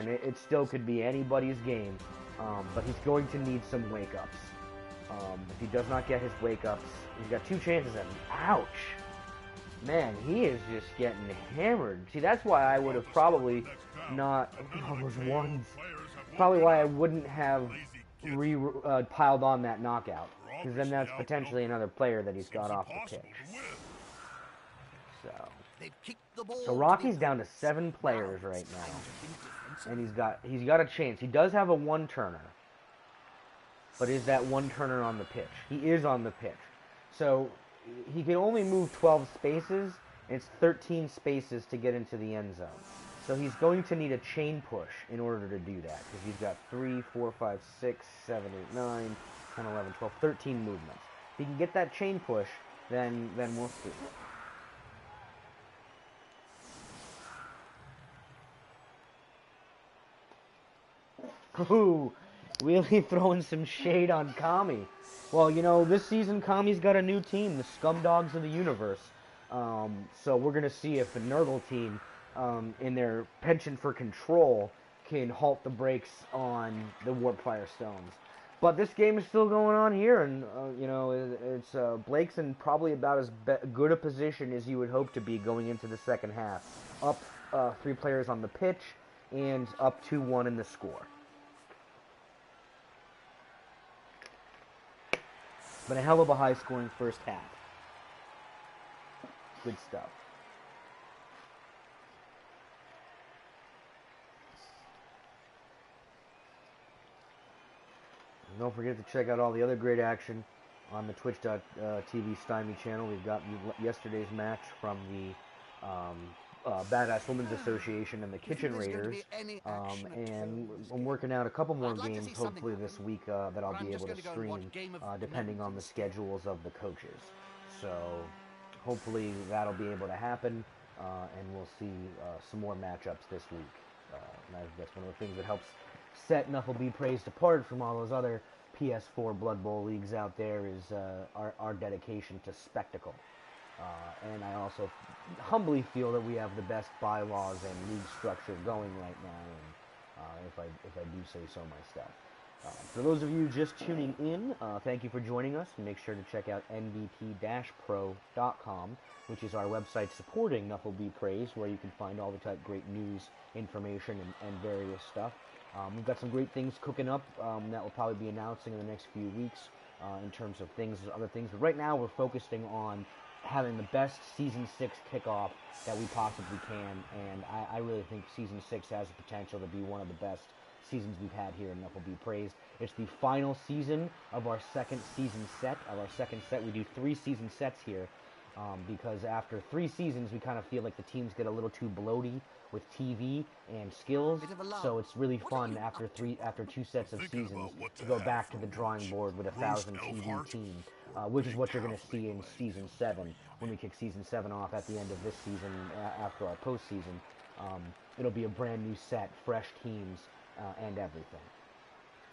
it still could be anybody's game, but he's going to need some wake-ups. If he does not get his wake-ups, he's got 2 chances at him. Ouch! Man, he is just getting hammered. See, that's why I would have probably not... Oh, those ones. Probably why I wouldn't have piled on that knockout. Because then that's potentially another player that he's got off the pitch. So Rocky's down to 7 players right now. And he's got a chance. He does have a one-turner. But is that one-turner on the pitch? He is on the pitch. So he can only move 12 spaces, and it's 13 spaces to get into the end zone. So he's going to need a chain push in order to do that, because he's got 3, 4, 5, 6, 7, 8, 9, 10, 11, 12, 13 movements. If he can get that chain push, then we'll see. Ooh, really throwing some shade on Kami. Well, you know, this season Kami's got a new team, the Scumdogs of the Universe. So we're going to see if the Nurgle team, in their penchant for control, can halt the brakes on the Warpfire Stones. But this game is still going on here, and, you know, it's Blake's in probably about as good a position as you would hope to be going into the second half. Up 3 players on the pitch, and up 2-1 in the score. But a hell of a high-scoring first half. Good stuff. And don't forget to check out all the other great action on the Twitch.tv Stymie channel. We've got yesterday's match from the Badass Women's Association and the Kitchen Raiders. And I'm working out a couple more games, hopefully this week, that I'll be able to stream, depending on the schedules of the coaches. So hopefully that'll be able to happen, and we'll see some more matchups this week. And that's one of the things that helps set Nuffle Be Praised apart from all those other PS4 Blood Bowl leagues out there is our dedication to spectacle. And I also humbly feel that we have the best bylaws and league structure going right now, and if I do say so myself. For those of you just tuning in, thank you for joining us. Make sure to check out nvp-pro.com, which is our website supporting Knuckle Be Praised, where you can find all the type great news, information, and various stuff. We've got some great things cooking up that we'll probably be announcing in the next few weeks in terms of things and other things. But right now we're focusing on having the best Season 6 kickoff that we possibly can, and I really think Season 6 has the potential to be one of the best seasons we've had here in Knuckle Be Praised. It's the final season of our second season set. We do 3 season sets here because after 3 seasons we kind of feel like the teams get a little too bloaty with TV and skills, so it's really fun after 2 sets of seasons to go back to the drawing board with a 1,000 TV team, which is what you're going to see in Season 7 when we kick Season 7 off at the end of this season after our postseason. It'll be a brand new set, fresh teams, and everything.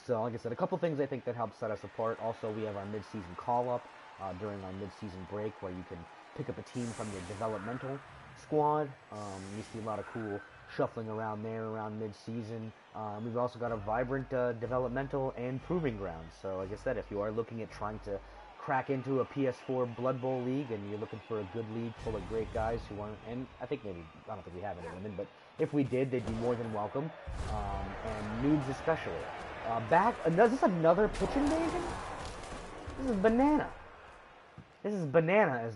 So, like I said, a couple things I think that help set us apart. Also, we have our mid-season call-up during our mid-season break where you can pick up a team from your developmental squad. You see a lot of cool shuffling around there around mid-season. We've also got a vibrant developmental and proving ground. So, like I said, if you are looking at trying to crack into a PS4 Blood Bowl league and you're looking for a good league full of great guys who want, and I don't think we have any women, but if we did, they'd be more than welcome, and nudes especially. Is this another pitch invasion? This is banana. This is banana,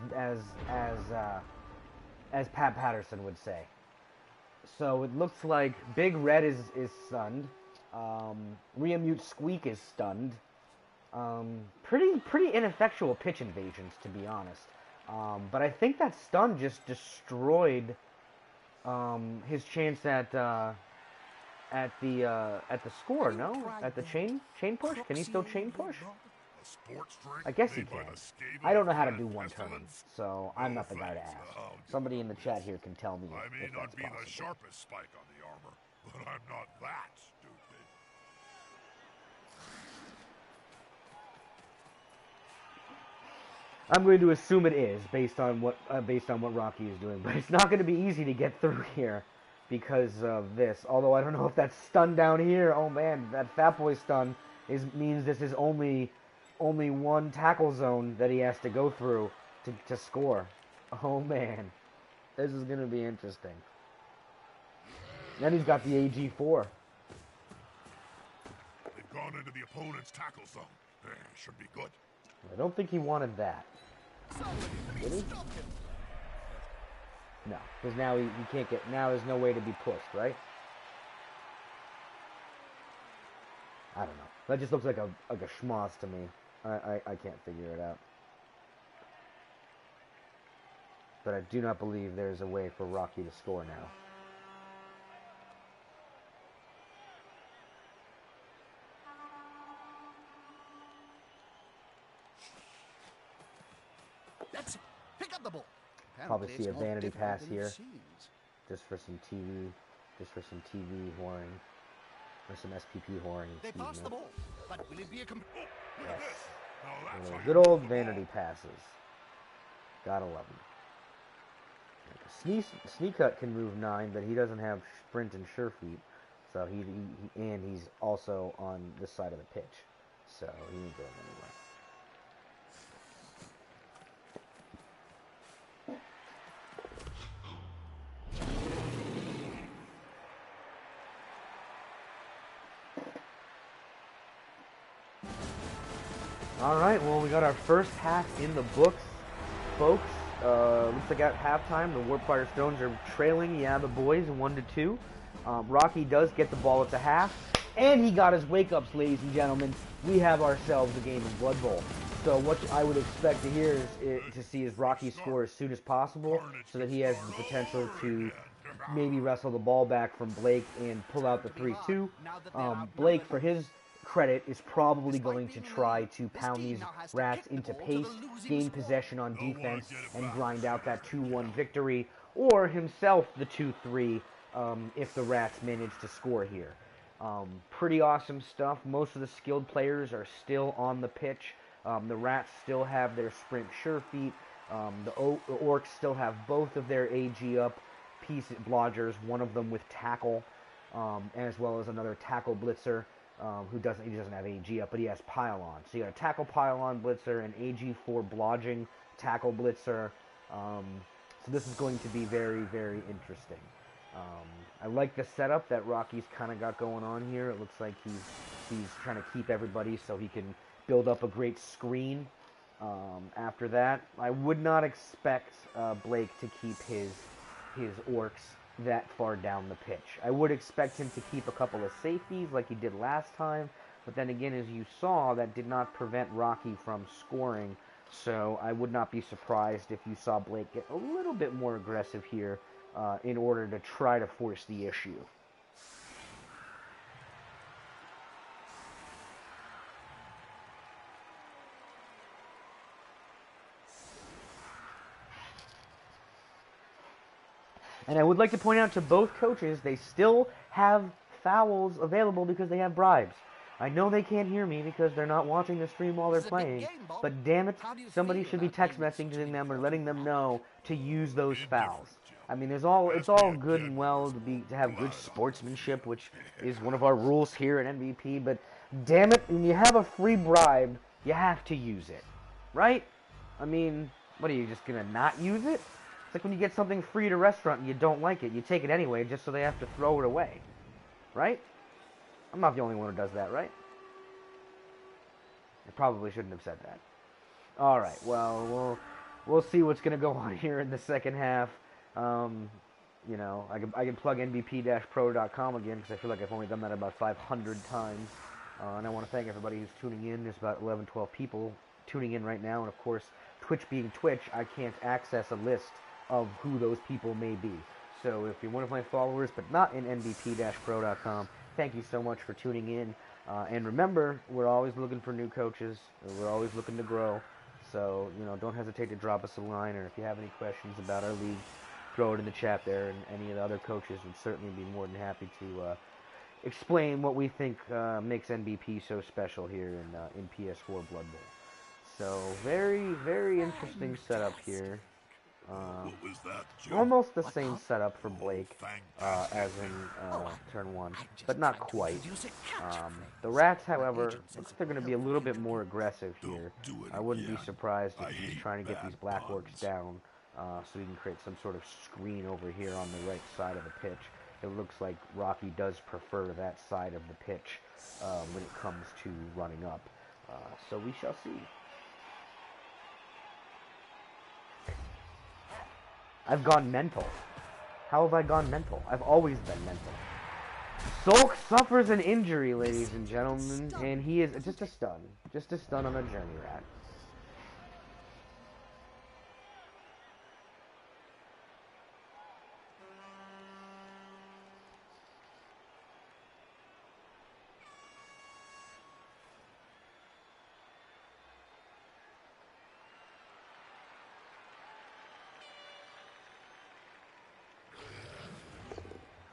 as Pat Patterson would say. So it looks like Big Red is stunned. Reamute Squeak is stunned. Pretty ineffectual pitch invasions, to be honest. But I think that stun just destroyed his chance at the score. No, at the chain push. Can he still chain push? I guess he can. I don't know how to do one-turning, so I'm not the guy to ask. Somebody in the chat here can tell me I may if not that's be possible. the sharpest spike on the armor, but I'm not that stupid. I'm going to assume it is based on what Rocky is doing, but it's not going to be easy to get through here because of this. Although I don't know if that stun down here. Oh man, that Fat Boy stun means this is only one tackle zone that he has to go through to score. Oh man, this is going to be interesting. Then he's got the AG4. They've gone into the opponent's tackle zone. Should be good. I don't think he wanted that. Did he? No, because now he can't get. Now there's no way to be pushed, right? I don't know. That just looks like a schmoz to me. I can't figure it out. But I do not believe there's a way for Rocky to score now. Let's pick up the ball. Probably see a Apparently it's more vanity difficult pass than here. it seems. Just for some TV whoring. Or some SPP whoring. They passed the ball, but will it be a Look Yes. at this. Now that's how you Good old hit the vanity ball. passes. Gotta love them. Sneak Cut can move 9, but he doesn't have sprint and sure feet. So he's also on this side of the pitch. So he ain't going anywhere. Alright, well, we got our first half in the books, folks. Looks like at halftime, the Warpfire Stones are trailing the boys 1-2. Rocky does get the ball at the half, and he got his wake-ups, ladies and gentlemen. We have ourselves a game of Blood Bowl. So what I would expect to see is Rocky score as soon as possible, so that he has the potential to maybe wrestle the ball back from Blake and pull out the 3-2. Blake, for his credit, is probably going to try to pound these Rats into pace, gain possession on defense, and grind out that 2-1 victory, or himself the 2-3 if the Rats manage to score here. Pretty awesome stuff. Most of the skilled players are still on the pitch. The Rats still have their sprint sure feet. The Orcs still have both of their AG up blodgers, one of them with tackle, as well as another tackle blitzer he doesn't have AG up, but he has pylon. So you got a tackle pylon blitzer, an AG for blodging tackle blitzer. So this is going to be very, very interesting. I like the setup that Rocky's kind of got going on here. It looks like he's trying to keep everybody so he can build up a great screen. After that, I would not expect Blake to keep his orcs that far down the pitch. I would expect him to keep a couple of safeties like he did last time, but then again, as you saw, that did not prevent Rocky from scoring, so I would not be surprised if you saw Blake get a little bit more aggressive here in order to try to force the issue. And I would like to point out to both coaches, they still have fouls available because they have bribes. I know they can't hear me because they're not watching the stream while they're playing, but damn it, somebody should be text messaging them or letting them know to use those fouls. I mean, it's all good and well to have good sportsmanship, which is one of our rules here at MVP, but damn it, when you have a free bribe, you have to use it, right? I mean, what are you, just going to not use it? It's like when you get something free at a restaurant and you don't like it, you take it anyway just so they have to throw it away, right? I'm not the only one who does that, right? I probably shouldn't have said that. All right, well, we'll see what's going to go on here in the second half. You know, I can plug nbp-pro.com again because I feel like I've only done that about 500 times. And I want to thank everybody who's tuning in. There's about 11, 12 people tuning in right now. And, of course, Twitch being Twitch, I can't access a list of who those people may be. So if you're one of my followers but not in nbp-pro.com, thank you so much for tuning in. And remember, we're always looking for new coaches. We're always looking to grow. So, you know, don't hesitate to drop us a line, or if you have any questions about our league, throw it in the chat there, and any of the other coaches would certainly be more than happy to explain what we think makes NBP so special here in PS4 Blood Bowl. So, very, very interesting setup here. Almost the same setup for Blake as in turn 1, but not quite. The Rats, however, looks like they're going to be a little bit more aggressive here. I wouldn't be surprised if he's trying to get these Black Orcs down so he can create some sort of screen over here on the right side of the pitch. It looks like Rocky does prefer that side of the pitch when it comes to running up. So we shall see. I've gone mental. How have I gone mental? I've always been mental. Sulk suffers an injury, ladies and gentlemen, and he is just a stun. Just a stun on a Journey Rat.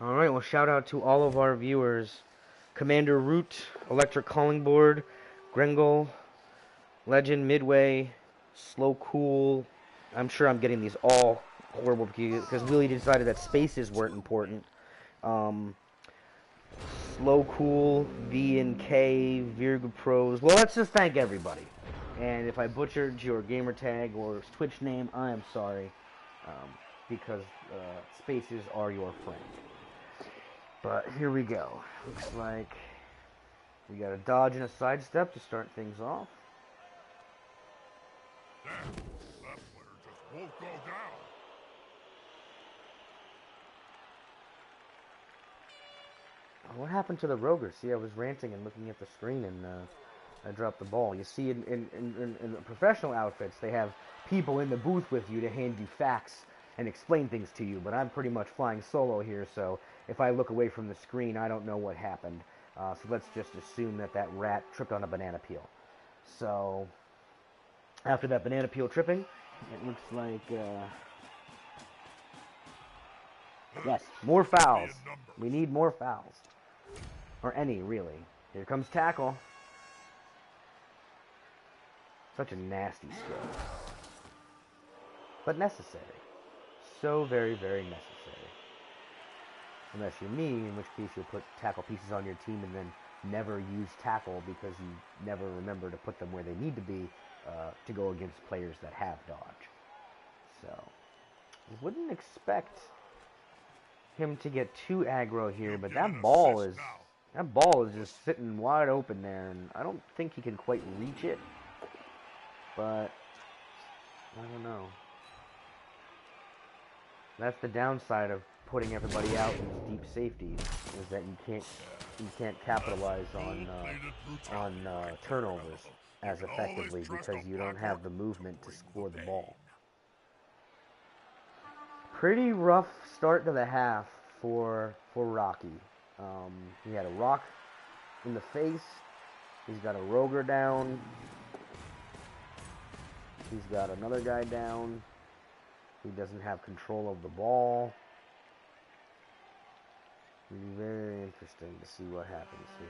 Alright, well, shout out to all of our viewers. Commander Root, Electric Calling Board, Grengel, Legend, Midway, Slow Cool. I'm sure I'm getting these all horrible because Willie decided that spaces weren't important. Slow Cool, V and K, Virgo Pros. Well, let's just thank everybody. And if I butchered your gamer tag or Twitch name, I am sorry. Because spaces are your friend. But here we go. Looks like we got a dodge and a sidestep to start things off. Damn, that player just won't go down. What happened to the Roger? See, I was ranting and looking at the screen and I dropped the ball. You see, in the professional outfits, they have people in the booth with you to hand you facts and explain things to you, but I'm pretty much flying solo here, so if I look away from the screen, I don't know what happened. So let's just assume that that rat tripped on a banana peel. So, after that banana peel tripping, it looks like, yes, more fouls. We need more fouls. Or any, really. Here comes tackle. Such a nasty skill. but necessary. So very, very necessary. Unless you're me, in which case you'll put tackle pieces on your team and then never use tackle because you never remember to put them where they need to be to go against players that have dodge. So, wouldn't expect him to get too aggro here, but that ball is just sitting wide open there, and I don't think he can quite reach it. But I don't know. That's the downside of putting everybody out in these deep safeties, is that you can't capitalize on turnovers as effectively because you don't have the movement to score the ball. Pretty rough start to the half for Rocky. He had a rock in the face. He's got a Roger down. He's got another guy down. He doesn't have control of the ball. It'll be very interesting to see what happens here.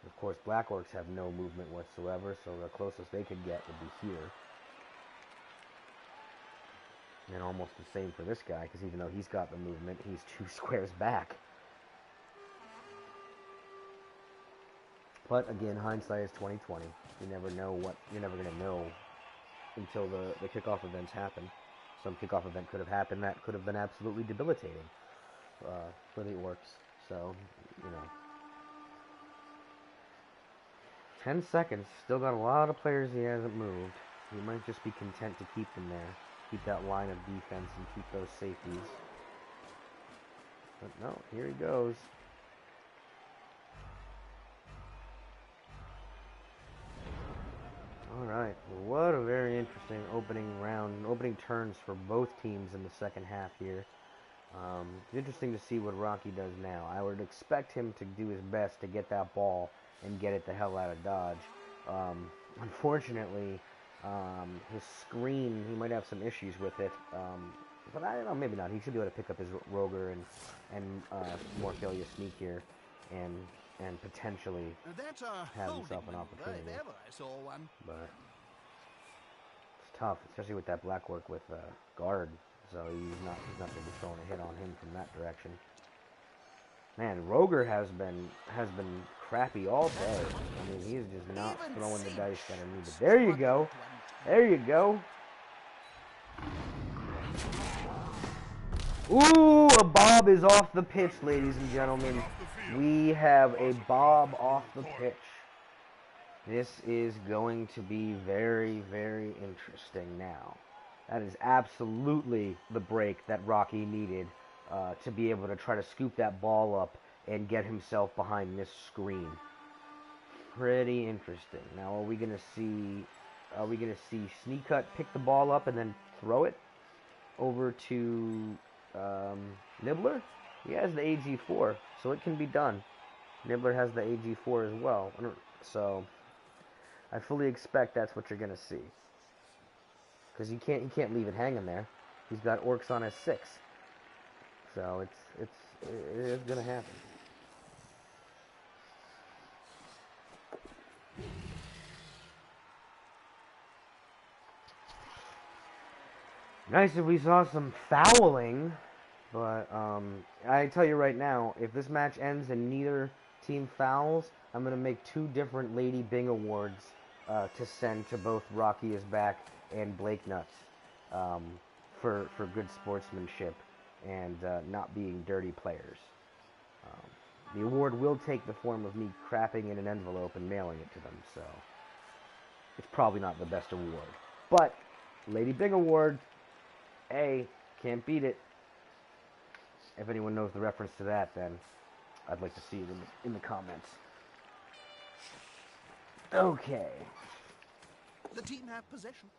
Of course, Black Orcs have no movement whatsoever, so the closest they could get would be here. And almost the same for this guy, because even though he's got the movement, he's 2 squares back. But again, hindsight is 20/20. You never know what you're never gonna know until the kickoff events happen. Some kickoff event could have happened that could have been absolutely debilitating for the Orcs. So, you know. 10 seconds. Still got a lot of players he hasn't moved. He might just be content to keep them there. Keep that line of defense and keep those safeties. But no, here he goes. Alright, what a very interesting opening round, opening turns for both teams in the second half here. It's interesting to see what Rocky does now. I would expect him to do his best to get that ball and get it the hell out of dodge. Unfortunately, his screen, he might have some issues with it. But I don't know, maybe not. He should be able to pick up his Roger and more failure sneak here and potentially have himself an opportunity. But it's tough, especially with that Black Orc with guard. So he's not going to be throwing a hit on him from that direction. Man, Roger has been crappy all day. I mean, he's just not throwing the dice that are needed. There you go. There you go. Ooh, a Bob is off the pitch, ladies and gentlemen. We have a Bob off the pitch. This is going to be very, very interesting now. That is absolutely the break that Rocky needed to be able to try to scoop that ball up and get himself behind this screen. Pretty interesting. Now, are we gonna see Sneak Cut pick the ball up and then throw it over to Nibbler? He has the AG4, so it can be done. Nibbler has the AG4 as well, so I fully expect that's what you're gonna see. Because he can't leave it hanging there. He's got Orcs on his 6. So it is gonna happen. Nice if we saw some fouling, but I tell you right now, if this match ends and neither team fouls, I'm gonna make 2 different Lady Bing awards to send to both Rocky is Back and Blake Nuts for good sportsmanship and not being dirty players. The award will take the form of me crapping in an envelope and mailing it to them, so it's probably not the best award. But Lady Bing Award, hey, can't beat it. If anyone knows the reference to that, then I'd like to see it in the comments. Okay. The team have possession.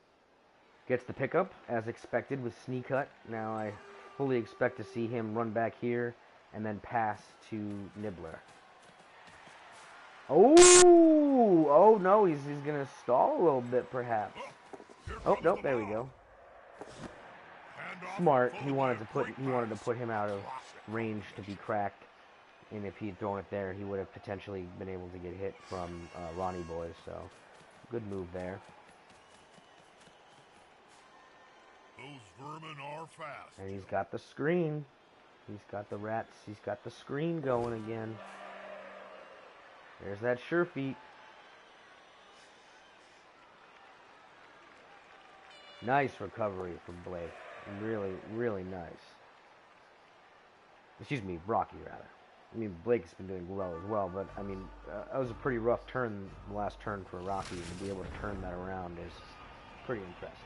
Gets the pickup, as expected, with Sneak Cut. Now I fully expect to see him run back here and then pass to Nibbler. Oh no, he's gonna stall a little bit, perhaps. Oh nope, there we go. Smart. He wanted to put him out of range to be cracked, and if he had thrown it there, he would have potentially been able to get hit from Ronnie Boy, so good move there. Those vermin are fast. And he's got the screen. He's got the rats. He's got the screen going again. There's that sure feet. Nice recovery from Blake. Really, really nice. Excuse me, Rocky, rather. I mean, Blake's been doing well as well, but, I mean, that was a pretty rough turn, the last turn for Rocky, and to be able to turn that around is pretty impressive.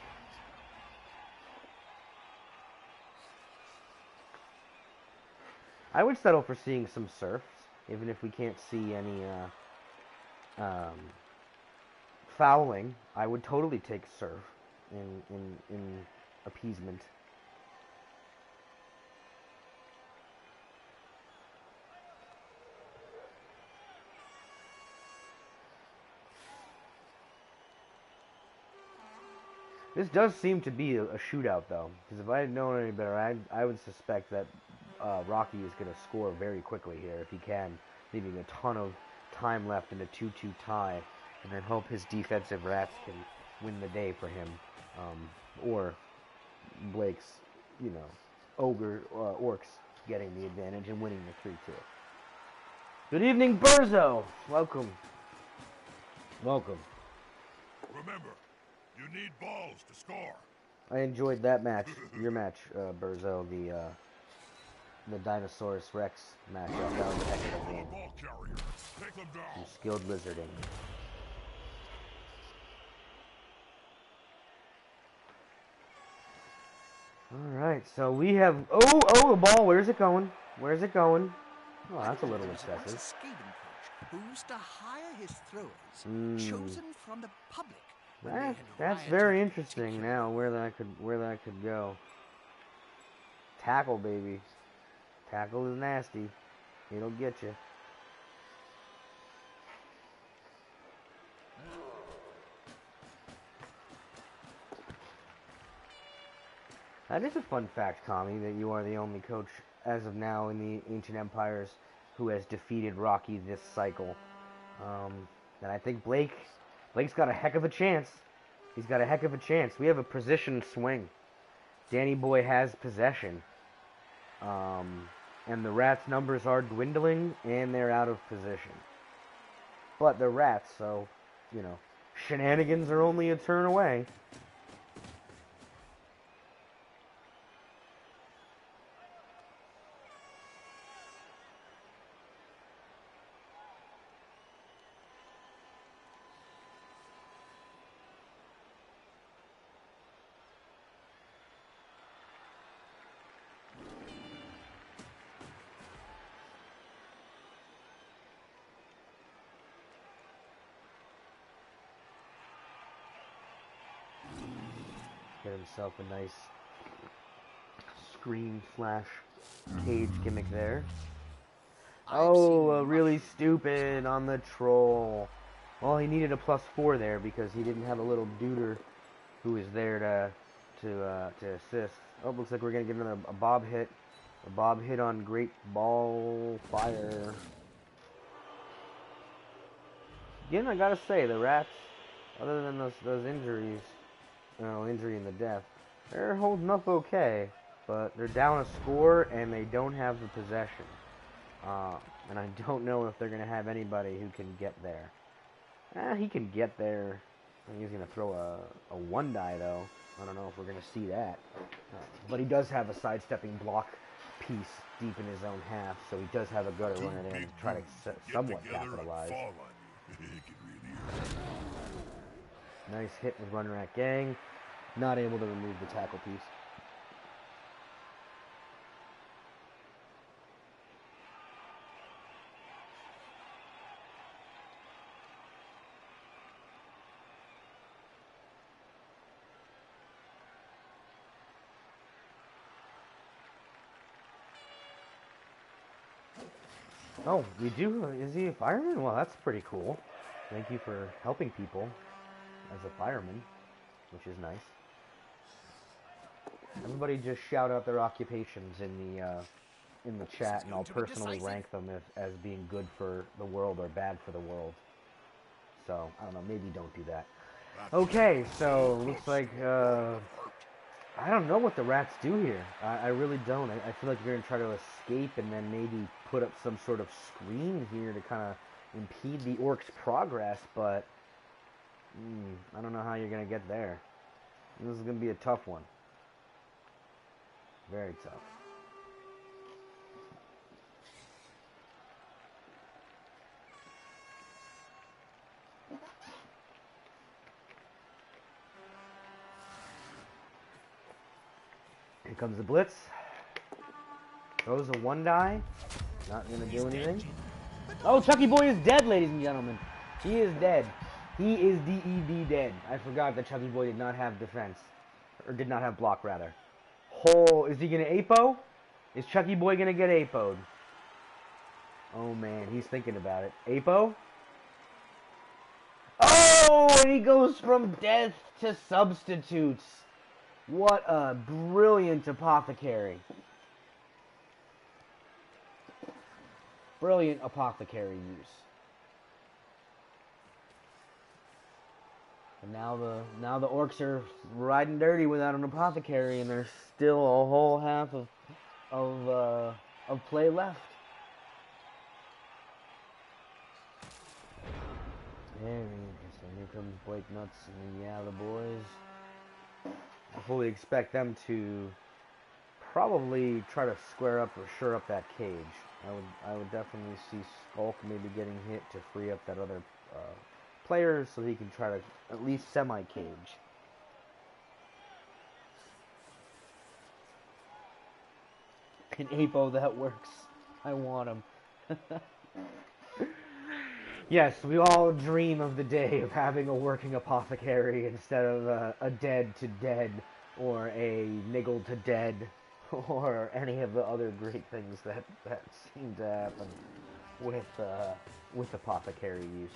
I would settle for seeing some surfs, even if we can't see any fouling. I would totally take surf in appeasement. This does seem to be a shootout, though, because if I had known any better, I would suspect that Rocky is going to score very quickly here if he can, leaving a ton of time left in a 2-2 tie, and then hope his defensive rats can win the day for him, or Blake's, you know, orcs getting the advantage and winning the 3-2. Good evening, Burzo! Welcome. Welcome. Remember, you need balls to score. I enjoyed that match, your match, Burzo, the Dinosaurus Rex matchup. That was a heck of a game. Ball carrier. Take them down. Some skilled lizarding. Alright, so we have... Oh, the ball! Where's it going? Where's it going? Oh, that's a little excessive. Skating coach who used to hire his throwers, chosen from the public. That's very interesting now, where that could go. Tackle, baby. Tackle is nasty. It'll get you. That is a fun fact, Kami, that you are the only coach as of now in the Ancient Empires who has defeated Rocky this cycle. And I think Blake's got a heck of a chance. He's got a heck of a chance. We have a position swing. Danny Boy has possession. And the Rats' numbers are dwindling, and they're out of position. But they're Rats, so, you know, shenanigans are only a turn away. Get himself a nice screen slash cage gimmick there. Oh, really stupid on the troll. Well, he needed a +4 there because he didn't have a little duder who was there to assist. Oh, looks like we're gonna get another bob hit. A bob hit on Great Ball Fire. Again, I gotta say, the Rats, other than those injuries, injury and the death, they're holding up okay, but they're down a score and they don't have the possession. And I don't know if they're going to have anybody who can get there. He can get there. I think he's going to throw a 1-die, though. I don't know if we're going to see that. But he does have a sidestepping block piece deep in his own half, so he does have a gutter run it in to try to somewhat capitalize. Nice hit with Run Rat Gang. Not able to remove the tackle piece. Oh, we do? Is he a fireman? Well, that's pretty cool. Thank you for helping people as a fireman, which is nice. Everybody just shout out their occupations in in the chat, and I'll personally rank them as being good for the world or bad for the world. So, I don't know, maybe don't do that. Okay, so, looks like, I don't know what the rats do here. I really don't. I feel like you're going to try to escape and then maybe put up some sort of screen here to kind of impede the orcs' progress, but I don't know how you're going to get there. This is going to be a tough one. Very tough. Here comes the blitz. Throws a 1-die. Not going to do anything. Oh, Chucky Boy is dead, ladies and gentlemen. He is dead. He is DED dead. I forgot that Chucky Boy did not have defense. Or did not have block, rather. Oh, is he going to APO? Is Chucky Boy going to get APO'd? Oh, man. He's thinking about it. APO? Oh, and he goes from death to substitutes. What a brilliant apothecary. Brilliant apothecary use. And now the orcs are riding dirty without an apothecary, and there's still a whole half of play left. Very interesting. Here comes Blake Nuts and the Yalla boys. I fully expect them to probably try to square up or shore up that cage. I would definitely see Skulk maybe getting hit to free up that other player so he can try to at least semi-cage. An APO that works. I want him. Yes, we all dream of the day of having a working apothecary instead of a dead to dead or a niggle to dead or any of the other great things that seem to happen with apothecary use.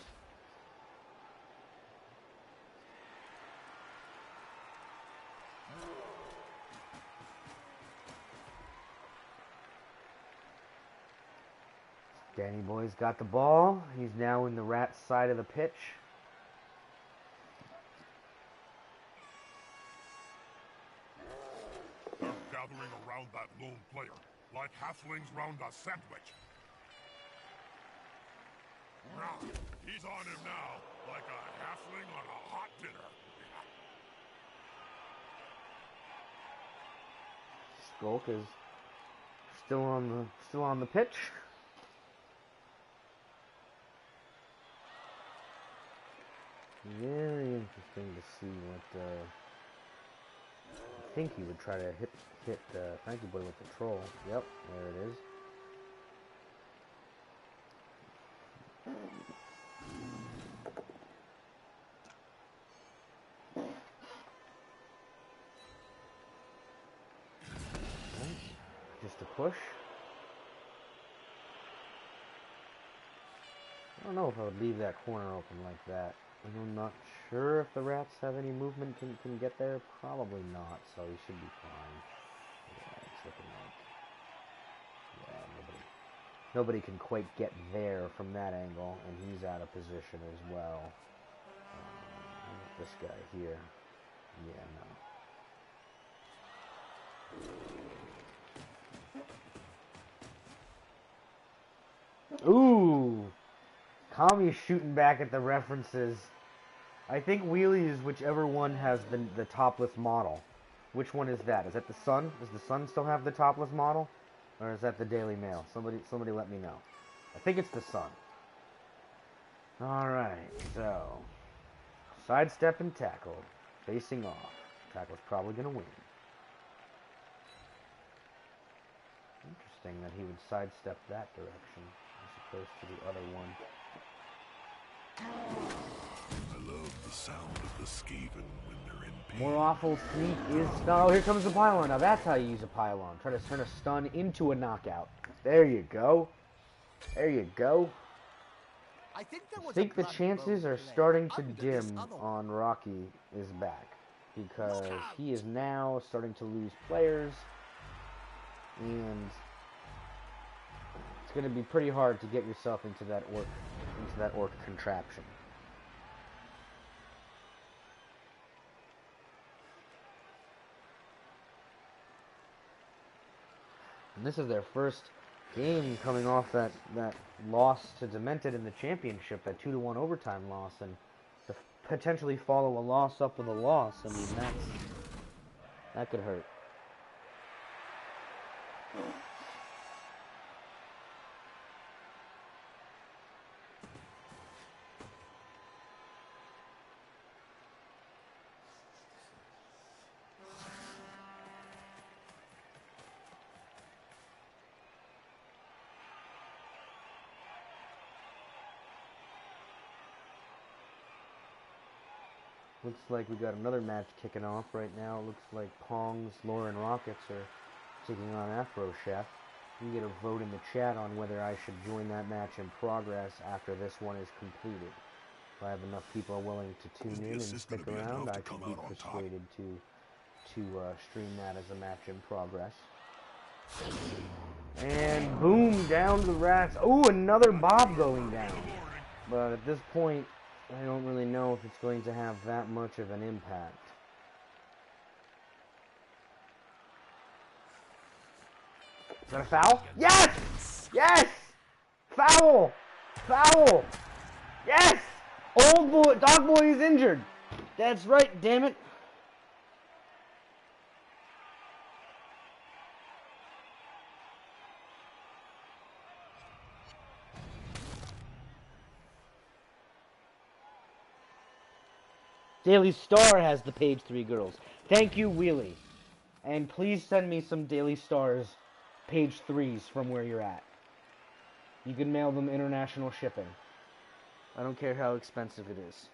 Danny Boy's got the ball. He's now in the rat side of the pitch. They're gathering around that lone player, like halflings round a sandwich. He's on him now, like a halfling on a hot dinner. Skulk is still on the pitch. Very interesting to see what. I think he would try to hit Frankie Boy with the troll. Yep, there it is. Just a push. I don't know if I would leave that corner open like that. I'm not sure if the rats have any movement can get there. Probably not, so he should be fine. Yeah, it's looking like nobody can quite get there from that angle, and he's out of position as well. This guy here. Yeah, no. Ooh! Kami's shooting back at the references. I think Wheelie is whichever one has the topless model. Which one is that? Is that the Sun? Does the Sun still have the topless model? Or is that the Daily Mail? Somebody let me know. I think it's the Sun. Alright, so sidestep and tackle. Facing off. Tackle's probably gonna win. Interesting that he would sidestep that direction as opposed to the other one. I love the sound of the Skaven when they're in pain. More awful sneak is... Oh, here comes the pylon. Now that's how you use a pylon. Try to turn a stun into a knockout. There you go. There you go. I think the chances are starting to dim on Rocky is back. Because he is now starting to lose players. And It's going to be pretty hard to get yourself into that orc contraption. And this is their first game coming off that loss to Demented in the championship, that 2-1 overtime loss, and to potentially follow a loss up with a loss, I mean, that could hurt. Looks like we got another match kicking off right now. Looks like Pong's Lauren Rockets are taking on Afro Chef. You can get a vote in the chat on whether I should join that match in progress after this one is completed. If I have enough people willing to tune in and stick around, I could be persuaded to stream that as a match in progress. And boom, down to the rats. Oh, another Bob going down. But at this point, I don't really know if it's going to have that much of an impact. Is that a foul? Yes! Yes! Foul! Foul! Yes! Old boy, dog boy is injured. That's right, damn it. Daily Star has the page 3 girls. Thank you, Wheelie. And please send me some Daily Stars page 3s from where you're at. You can mail them international shipping. I don't care how expensive it is.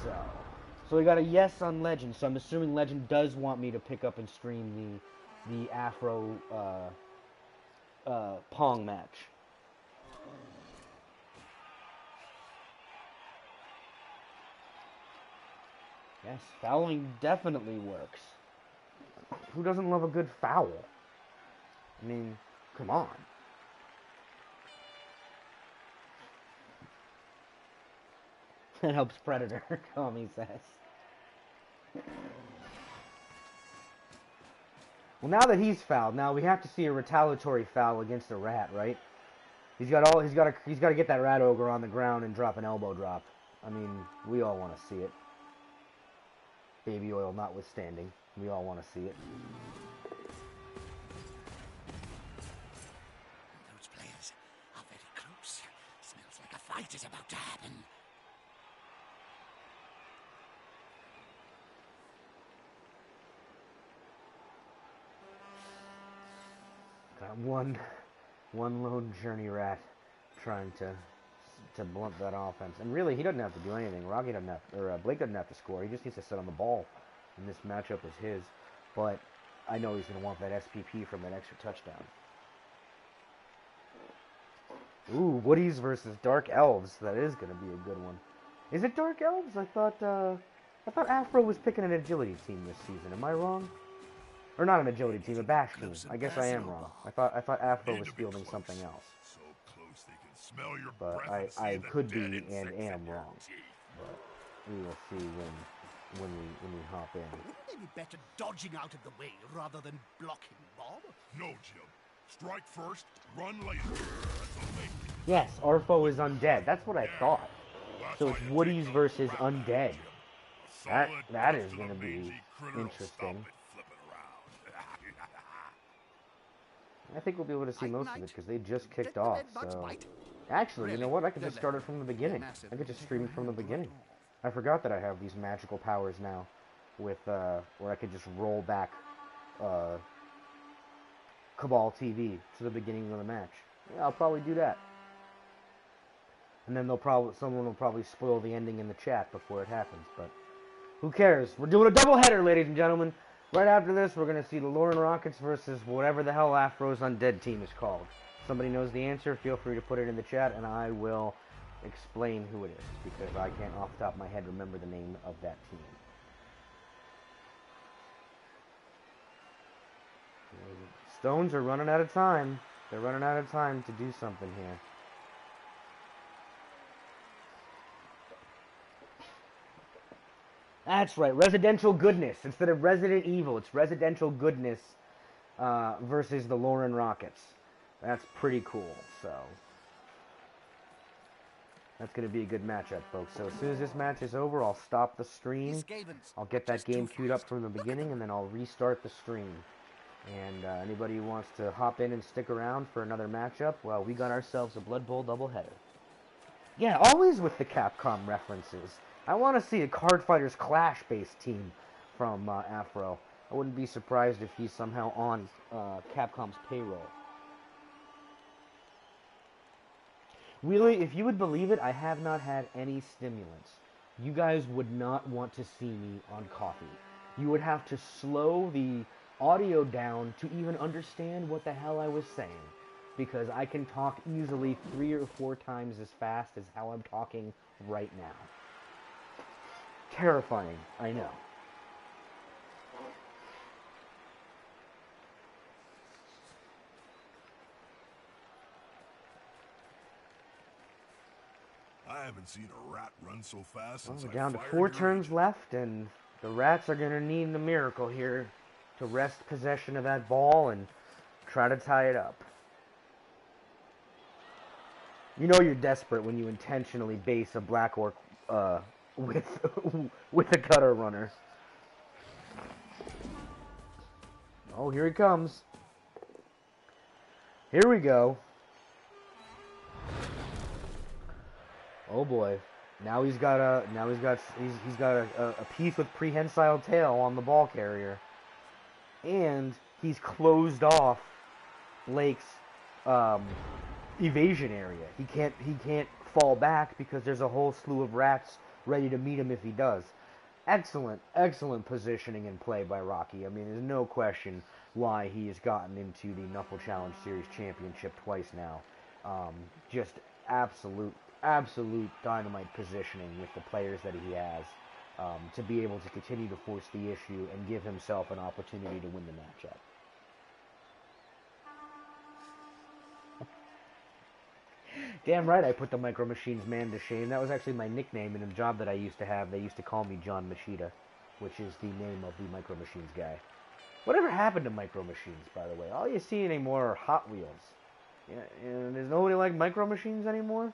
So we got a yes on Legend. So I'm assuming Legend does want me to pick up and stream the Afro Pong match. Yes, fouling definitely works. Who doesn't love a good foul? I mean, come on. That helps Predator, Tommy says. Well, now that he's fouled, now we have to see a retaliatory foul against a rat, right? He's got to get that rat ogre on the ground and drop an elbow drop. I mean, we all want to see it. Baby oil notwithstanding, we all want to see it. Those players are very close. Smells like a fight is about to happen. Got one lone journey rat trying to blunt that offense. And really, he doesn't have to do anything. Rocky doesn't have, or Blake doesn't have to score. He just needs to sit on the ball. And this matchup is his. But I know he's going to want that SPP from that extra touchdown. Ooh, Woodies versus Dark Elves. That is going to be a good one. Is it Dark Elves? I thought Afro was picking an agility team this season. Am I wrong? Or not an agility team, a bash team. I guess I am wrong. I thought Afro was fielding something else. But I could be and am wrong. But we will see when we hop in. Wouldn't they be better dodging out of the way rather than blocking, Bob? No, Jim. Strike first, run later. That's amazing. Yes, Arfo is undead. That's what I thought. So it's Woodies versus undead. That is going to be interesting. I think we'll be able to see most of it because they just kicked off. So actually, you know what? I could just start it from the beginning. I could just stream it from the beginning. I forgot that I have these magical powers now, with where I could just roll back Cabal TV to the beginning of the match. Yeah, I'll probably do that. And then someone will probably spoil the ending in the chat before it happens. But who cares? We're doing a doubleheader, ladies and gentlemen. Right after this, we're going to see the Lauren Rockets versus whatever the hell Afro's undead team is called. If somebody knows the answer, feel free to put it in the chat, and I will explain who it is, because I can't off the top of my head remember the name of that team. Stones are running out of time. They're running out of time to do something here. That's right, residential goodness. Instead of Resident Evil, it's residential goodness versus the Lauren Rockets. That's pretty cool, so... That's going to be a good matchup, folks. So as soon as this match is over, I'll stop the stream. I'll get that game queued up from the beginning, and then I'll restart the stream. And anybody who wants to hop in and stick around for another matchup, well, we got ourselves a Blood Bowl doubleheader. Yeah, always with the Capcom references. I want to see a Card Fighters Clash-based team from Afro. I wouldn't be surprised if he's somehow on Capcom's payroll. Really, if you would believe it, I have not had any stimulants. You guys would not want to see me on coffee. You would have to slow the audio down to even understand what the hell I was saying. Because I can talk easily 3 or 4 times as fast as how I'm talking right now. Terrifying, I know. I haven't seen a rat run so fast since We're I down to fired 4 your turns agent. left, and the Rats are going to need a miracle here to wrest possession of that ball and try to tie it up. You know you're desperate when you intentionally base a Black Orc with a gutter runner. Oh, here he comes. Here we go. Oh boy. Now he's got a piece with prehensile tail on the ball carrier. And he's closed off Blake's evasion area. He can't fall back because there's a whole slew of rats ready to meet him if he does. Excellent positioning and play by Rocky. I mean, there's no question why he has gotten into the Knuckle Challenge Series Championship twice now. Just absolute dynamite positioning with the players that he has to be able to continue to force the issue and give himself an opportunity to win the matchup. Damn right I put the Micro Machines man to shame. That was actually my nickname in a job that I used to have. They used to call me John Machida, which is the name of the Micro Machines guy. Whatever happened to Micro Machines, by the way? All you see anymore are Hot Wheels. Yeah, and there's nobody like Micro Machines anymore?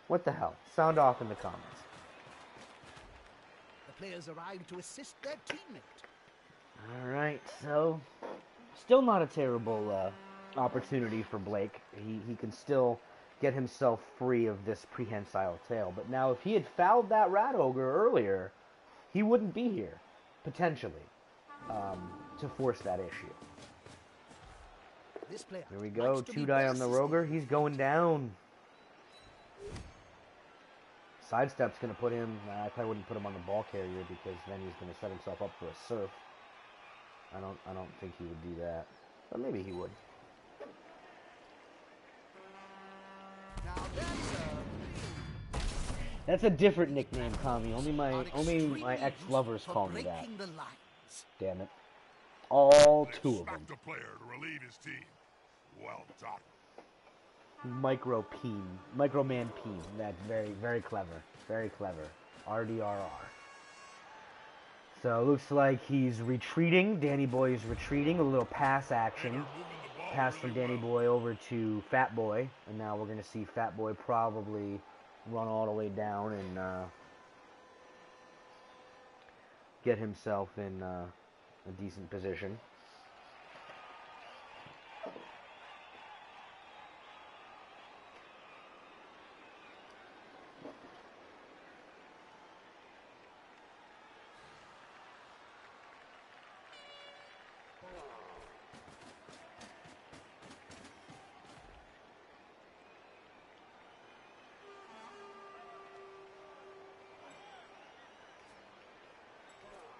What the hell? Sound off in the comments. The players arrive to assist their teammate. Alright, so... Still not a terrible opportunity for Blake. He can still get himself free of this prehensile tail. But now, if he had fouled that Rat Ogre earlier, he wouldn't be here, potentially, to force that issue. This player Here we go, likes to be 2-die on the well Roger. He's going down. Sidestep's going to put him... I probably wouldn't put him on the ball carrier because then he's going to set himself up for a surf. I don't think he would do that. But maybe he would. Now That's a different nickname, Kami. Only my ex-lovers call me that. breaking the lines. Damn it. All They've 2 of them. smacked a player to relieve his team. Well done. Microman Peen. That's very clever. Very clever. RDRR. So, looks like he's retreating. Danny Boy is retreating. A little pass action. Pass from Danny Boy over to Fat Boy. And now we're going to see Fat Boy probably run all the way down and get himself in a decent position.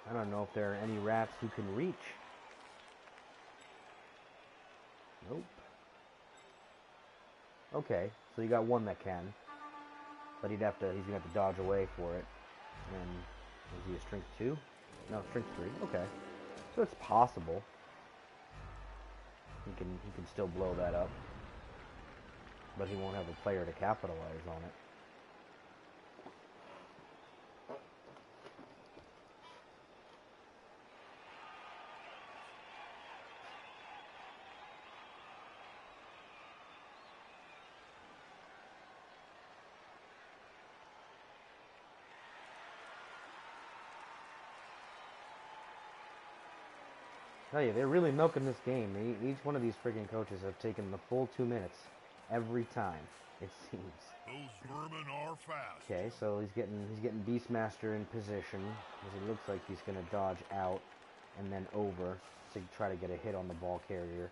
I don't know if there are any rats who can reach. Nope. Okay, so you got one that can. But he's gonna have to dodge away for it. And is he a strength 2? No, strength 3. Okay. So it's possible. He can still blow that up. but he won't have a player to capitalize on it. Tell you, they're really milking this game. Each one of these freaking coaches have taken the full 2 minutes every time, it seems. Those vermin are fast. Okay, so he's getting Beastmaster in position, because it looks like he's gonna dodge out and then over to try to get a hit on the ball carrier.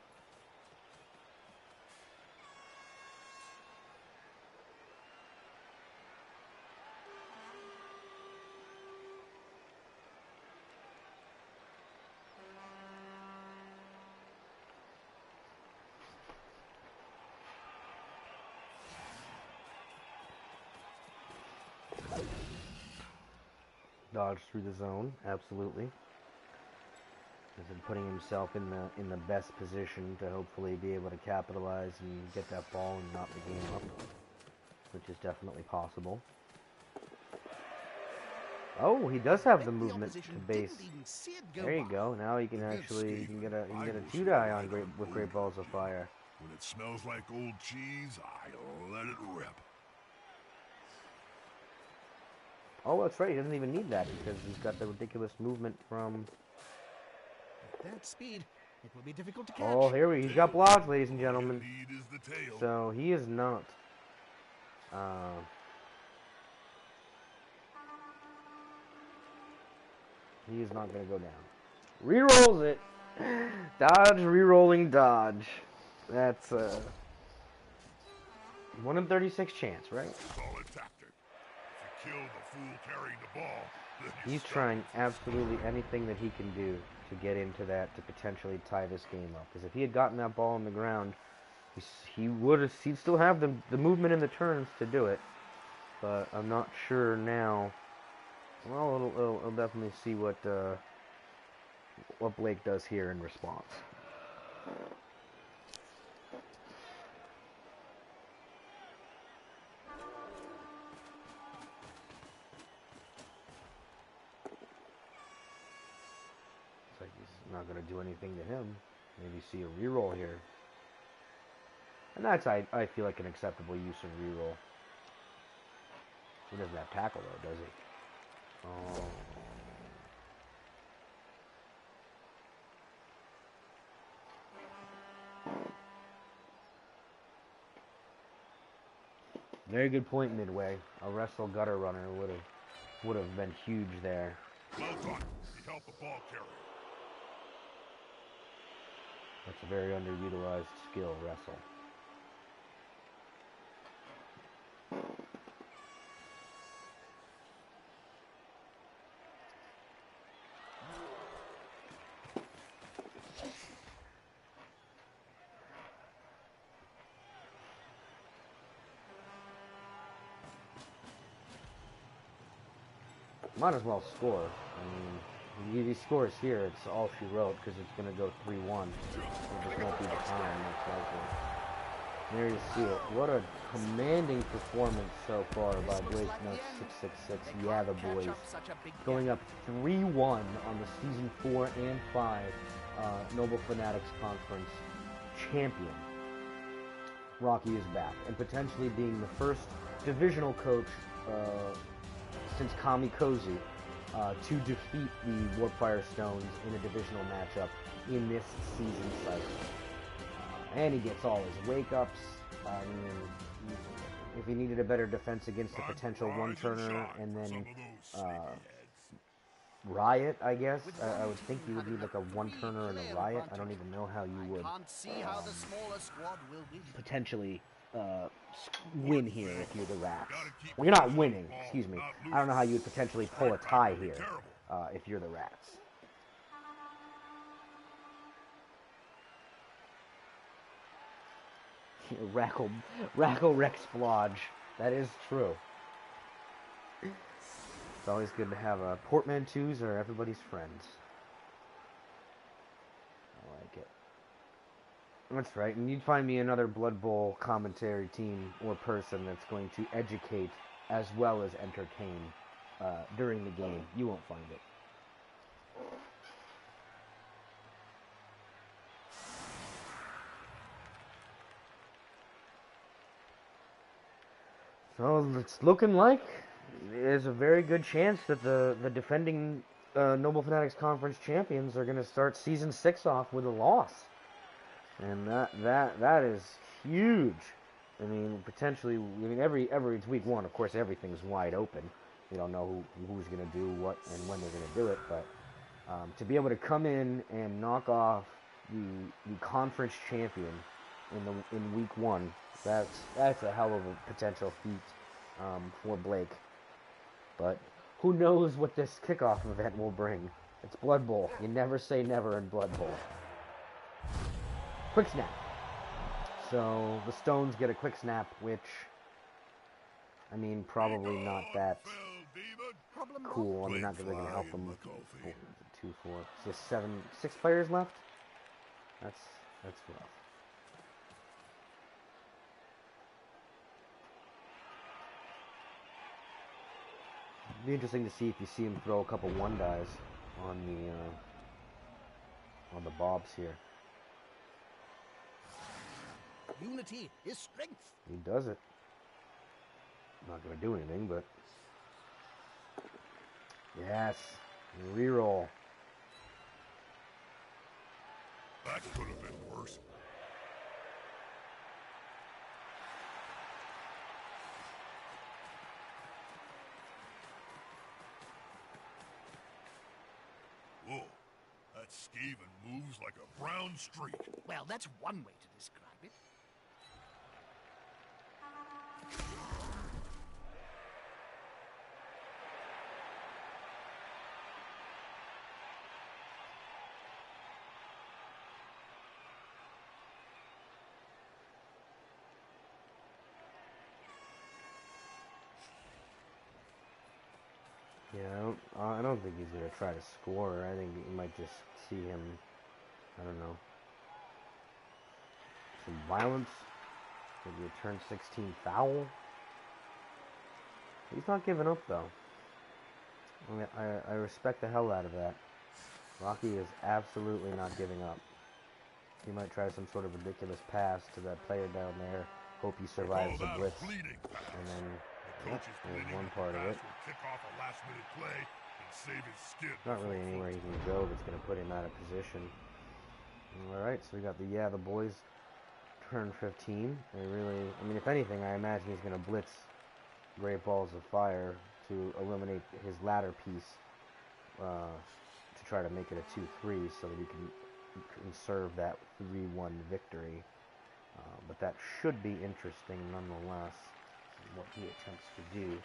Dodge through the zone, absolutely. He's been putting himself in the best position to hopefully be able to capitalize and get that ball and knock the game up, which is definitely possible. Oh, he does have the movement to base. There you go. Now he can actually get a 2-die on with Great Balls of Fire. When it smells like old cheese, I let it rip. Oh, that's right. He doesn't even need that because he's got the ridiculous movement from... At that speed, it will be difficult to catch. Oh, here he's got blocks, ladies and gentlemen. Lead is the tail. So he is not... he is not going to go down. Rerolls it. Dodge, rerolling, dodge. That's 1 in 36 chance, right? Solid tactic. If you kill the fool carrying the ball, then you He's stop. trying absolutely anything that he can do to get into that to potentially tie this game up. Because if he had gotten that ball on the ground, he'd still have the movement and the turns to do it. But I'm not sure now. Well, it'll definitely see what Blake does here in response. Looks like he's not going to do anything to him. Maybe see a reroll here. And that's, I feel like, an acceptable use of reroll. He doesn't have tackle, though, does he? Oh. Very good point, Midway. A wrestle gutter runner would have been huge there. Well done. He helped the ball carrier. That's a very underutilized skill, wrestle. Might as well score. I mean, he scores here, it's all she wrote, because it's going to go 3-1. It just won't be the time, most likely. There you see it. What a commanding performance so far by Blake Nuts 666. Yeah, the boys. Going up 3-1 on the Season 4 and 5 Noble Fanatics Conference champion. Rocky is back, and potentially being the first divisional coach since Kami Kozi to defeat the Warpfire Stones in a divisional matchup in this season cycle. And he gets all his wake-ups. I mean, if he needed a better defense against a potential one-turner and then Riot, I guess. I would think you would do like a one-turner and a Riot. I don't even know how you would potentially win here if you're the Rats. Well, you're not winning, excuse me. I don't know how you would potentially pull a tie here if you're the Rats. Rackle Rex Splodge. That is true. It's always good to have portmanteaus are everybody's friends. I like it. That's right, and you'd find me another Blood Bowl commentary team or person that's going to educate as well as entertain during the game. You won't find it. So it's looking like there's a very good chance that the defending Noble Fanatics Conference champions are going to start Season 6 off with a loss. And that is huge. I mean, potentially, it's week 1. Of course, everything's wide open. We don't know who's going to do what and when they're going to do it. But to be able to come in and knock off the conference champion in week 1, that's a hell of a potential feat for Blake. But who knows what this kickoff event will bring? It's Blood Bowl. You never say never in Blood Bowl. Quick snap. So the Stones get a quick snap, which, I mean, probably not that cool. I mean, not really going to help them. 2, 4, just 6 players left. That's rough. It'd be interesting to see if you see him throw a couple 1-dies on the bobs here. Unity is strength. He does it. Not going to do anything, but yes, reroll. That could have been worse. Whoa, that Skaven moves like a brown streak. Well, that's one way to describe it. Yeah, I don't think he's going to try to score. I think you might just see him, I don't know, some violence, maybe a turn 16 foul. He's not giving up, though. I mean, I respect the hell out of that. Rocky is absolutely not giving up. He might try some sort of ridiculous pass to that player down there, hope he survives the blitz, and then yep, there's one part of it. Not really anywhere he can go that's going to put him out of position. Alright, so we got the boys turn 15. They really, I mean, if anything, I imagine he's going to blitz Great Balls of Fire to eliminate his ladder piece to try to make it a 2-3 so that he can conserve that 3-1 victory. But that should be interesting nonetheless, what he attempts to do.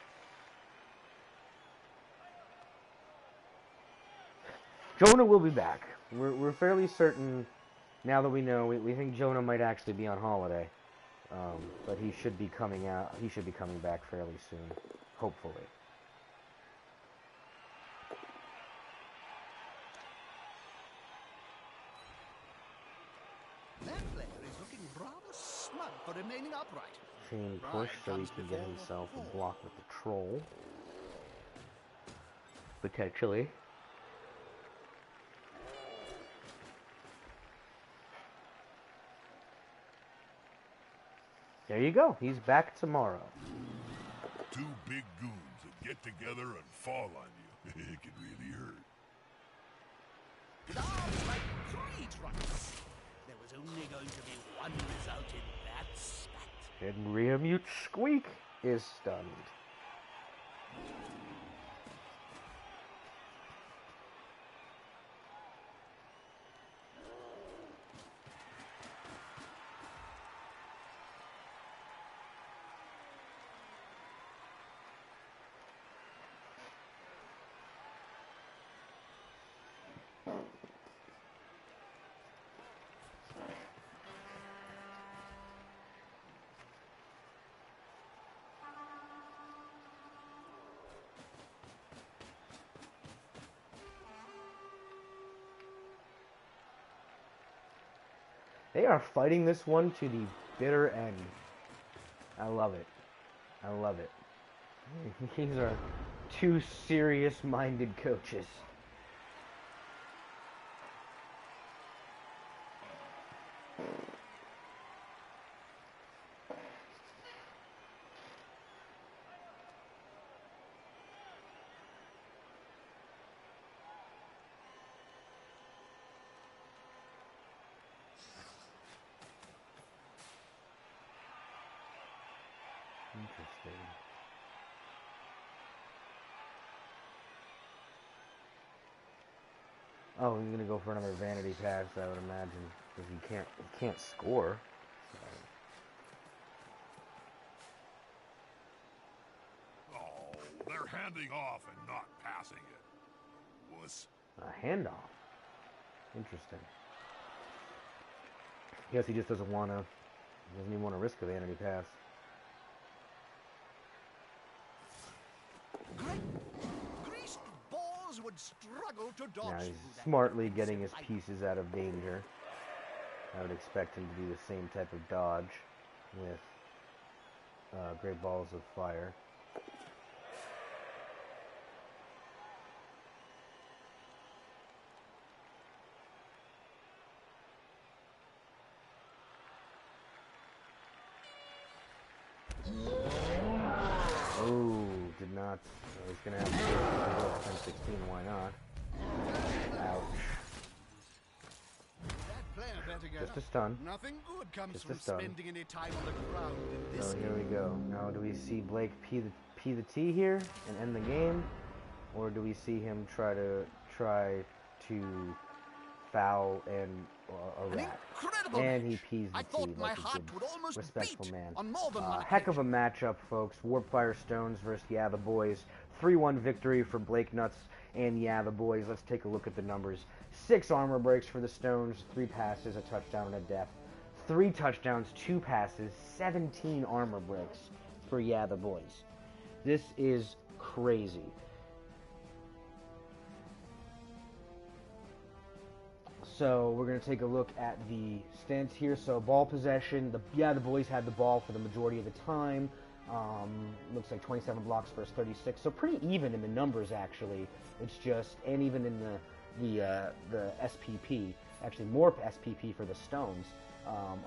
Jonah will be back. We're fairly certain now that we know. We think Jonah might actually be on holiday, but he should be coming out. He should be coming back fairly soon, hopefully. That player is looking rather smug for remaining upright. Chain push so he can get himself a block with the troll. Potentially. There you go. He's back tomorrow. 2 big goons that get together and fall on you. It can really hurt. With arms like 3 trucks. There was only going to be one result in that spat. And Reamute Squeak is stunned. They are fighting this one to the bitter end. I love it. I love it. These are two serious-minded coaches. Interesting. Oh, he's gonna go for another vanity pass, I would imagine, because he can't score. Oh, they're handing off and not passing it. Wuss. A handoff. Interesting. I guess he just doesn't even want to risk a vanity pass. Greased balls would struggle to dodge. Now he's smartly getting his pieces out of danger. I would expect him to do the same type of dodge with great balls of fire. Oh, did not. He's going to have to go 10-16, why not? Ouch. That player better get Just a up. stun. Nothing good comes Just a from stun. spending any time on the ground in this So here we go. Now do we see Blake P the T here and end the game? Or do we see him try to foul and a rat? Incredible And he match. pees the I T thought my like a heart good, would almost respectful beat man. on more than one Heck of a occasion. matchup, folks. Warpfire Stones versus Yeah the Boys. 3-1 victory for Blake Nuts and Yeah the Boys. Let's take a look at the numbers. 6 armor breaks for the Stones, 3 passes, a touchdown, and a death. 3 touchdowns, 2 passes, 17 armor breaks for Yeah the Boys. This is crazy. So we're going to take a look at the stats here. So ball possession, the Boys had the ball for the majority of the time. Looks like 27 blocks versus 36. So pretty even in the numbers, actually. It's just, and even in the SPP, actually more SPP for the Stones.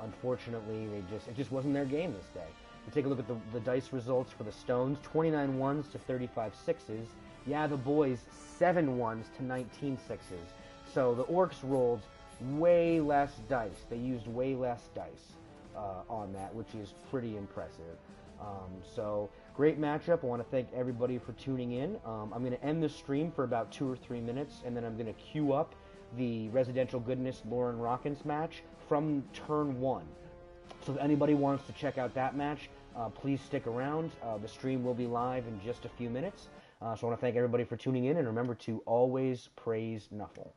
Unfortunately, it just wasn't their game this day. We take a look at the dice results for the Stones: 29 ones to 35 sixes. Yeah, the Boys 7 ones to 19 sixes. So the Orcs rolled way less dice. They used way less dice on that, which is pretty impressive. So great matchup. I want to thank everybody for tuning in. I'm going to end the stream for about 2 or 3 minutes, and then I'm going to queue up the Residential Goodness Lauren Rockins match from turn 1. So if anybody wants to check out that match, please stick around. The stream will be live in just a few minutes. So I want to thank everybody for tuning in, and remember to always praise Nuffle.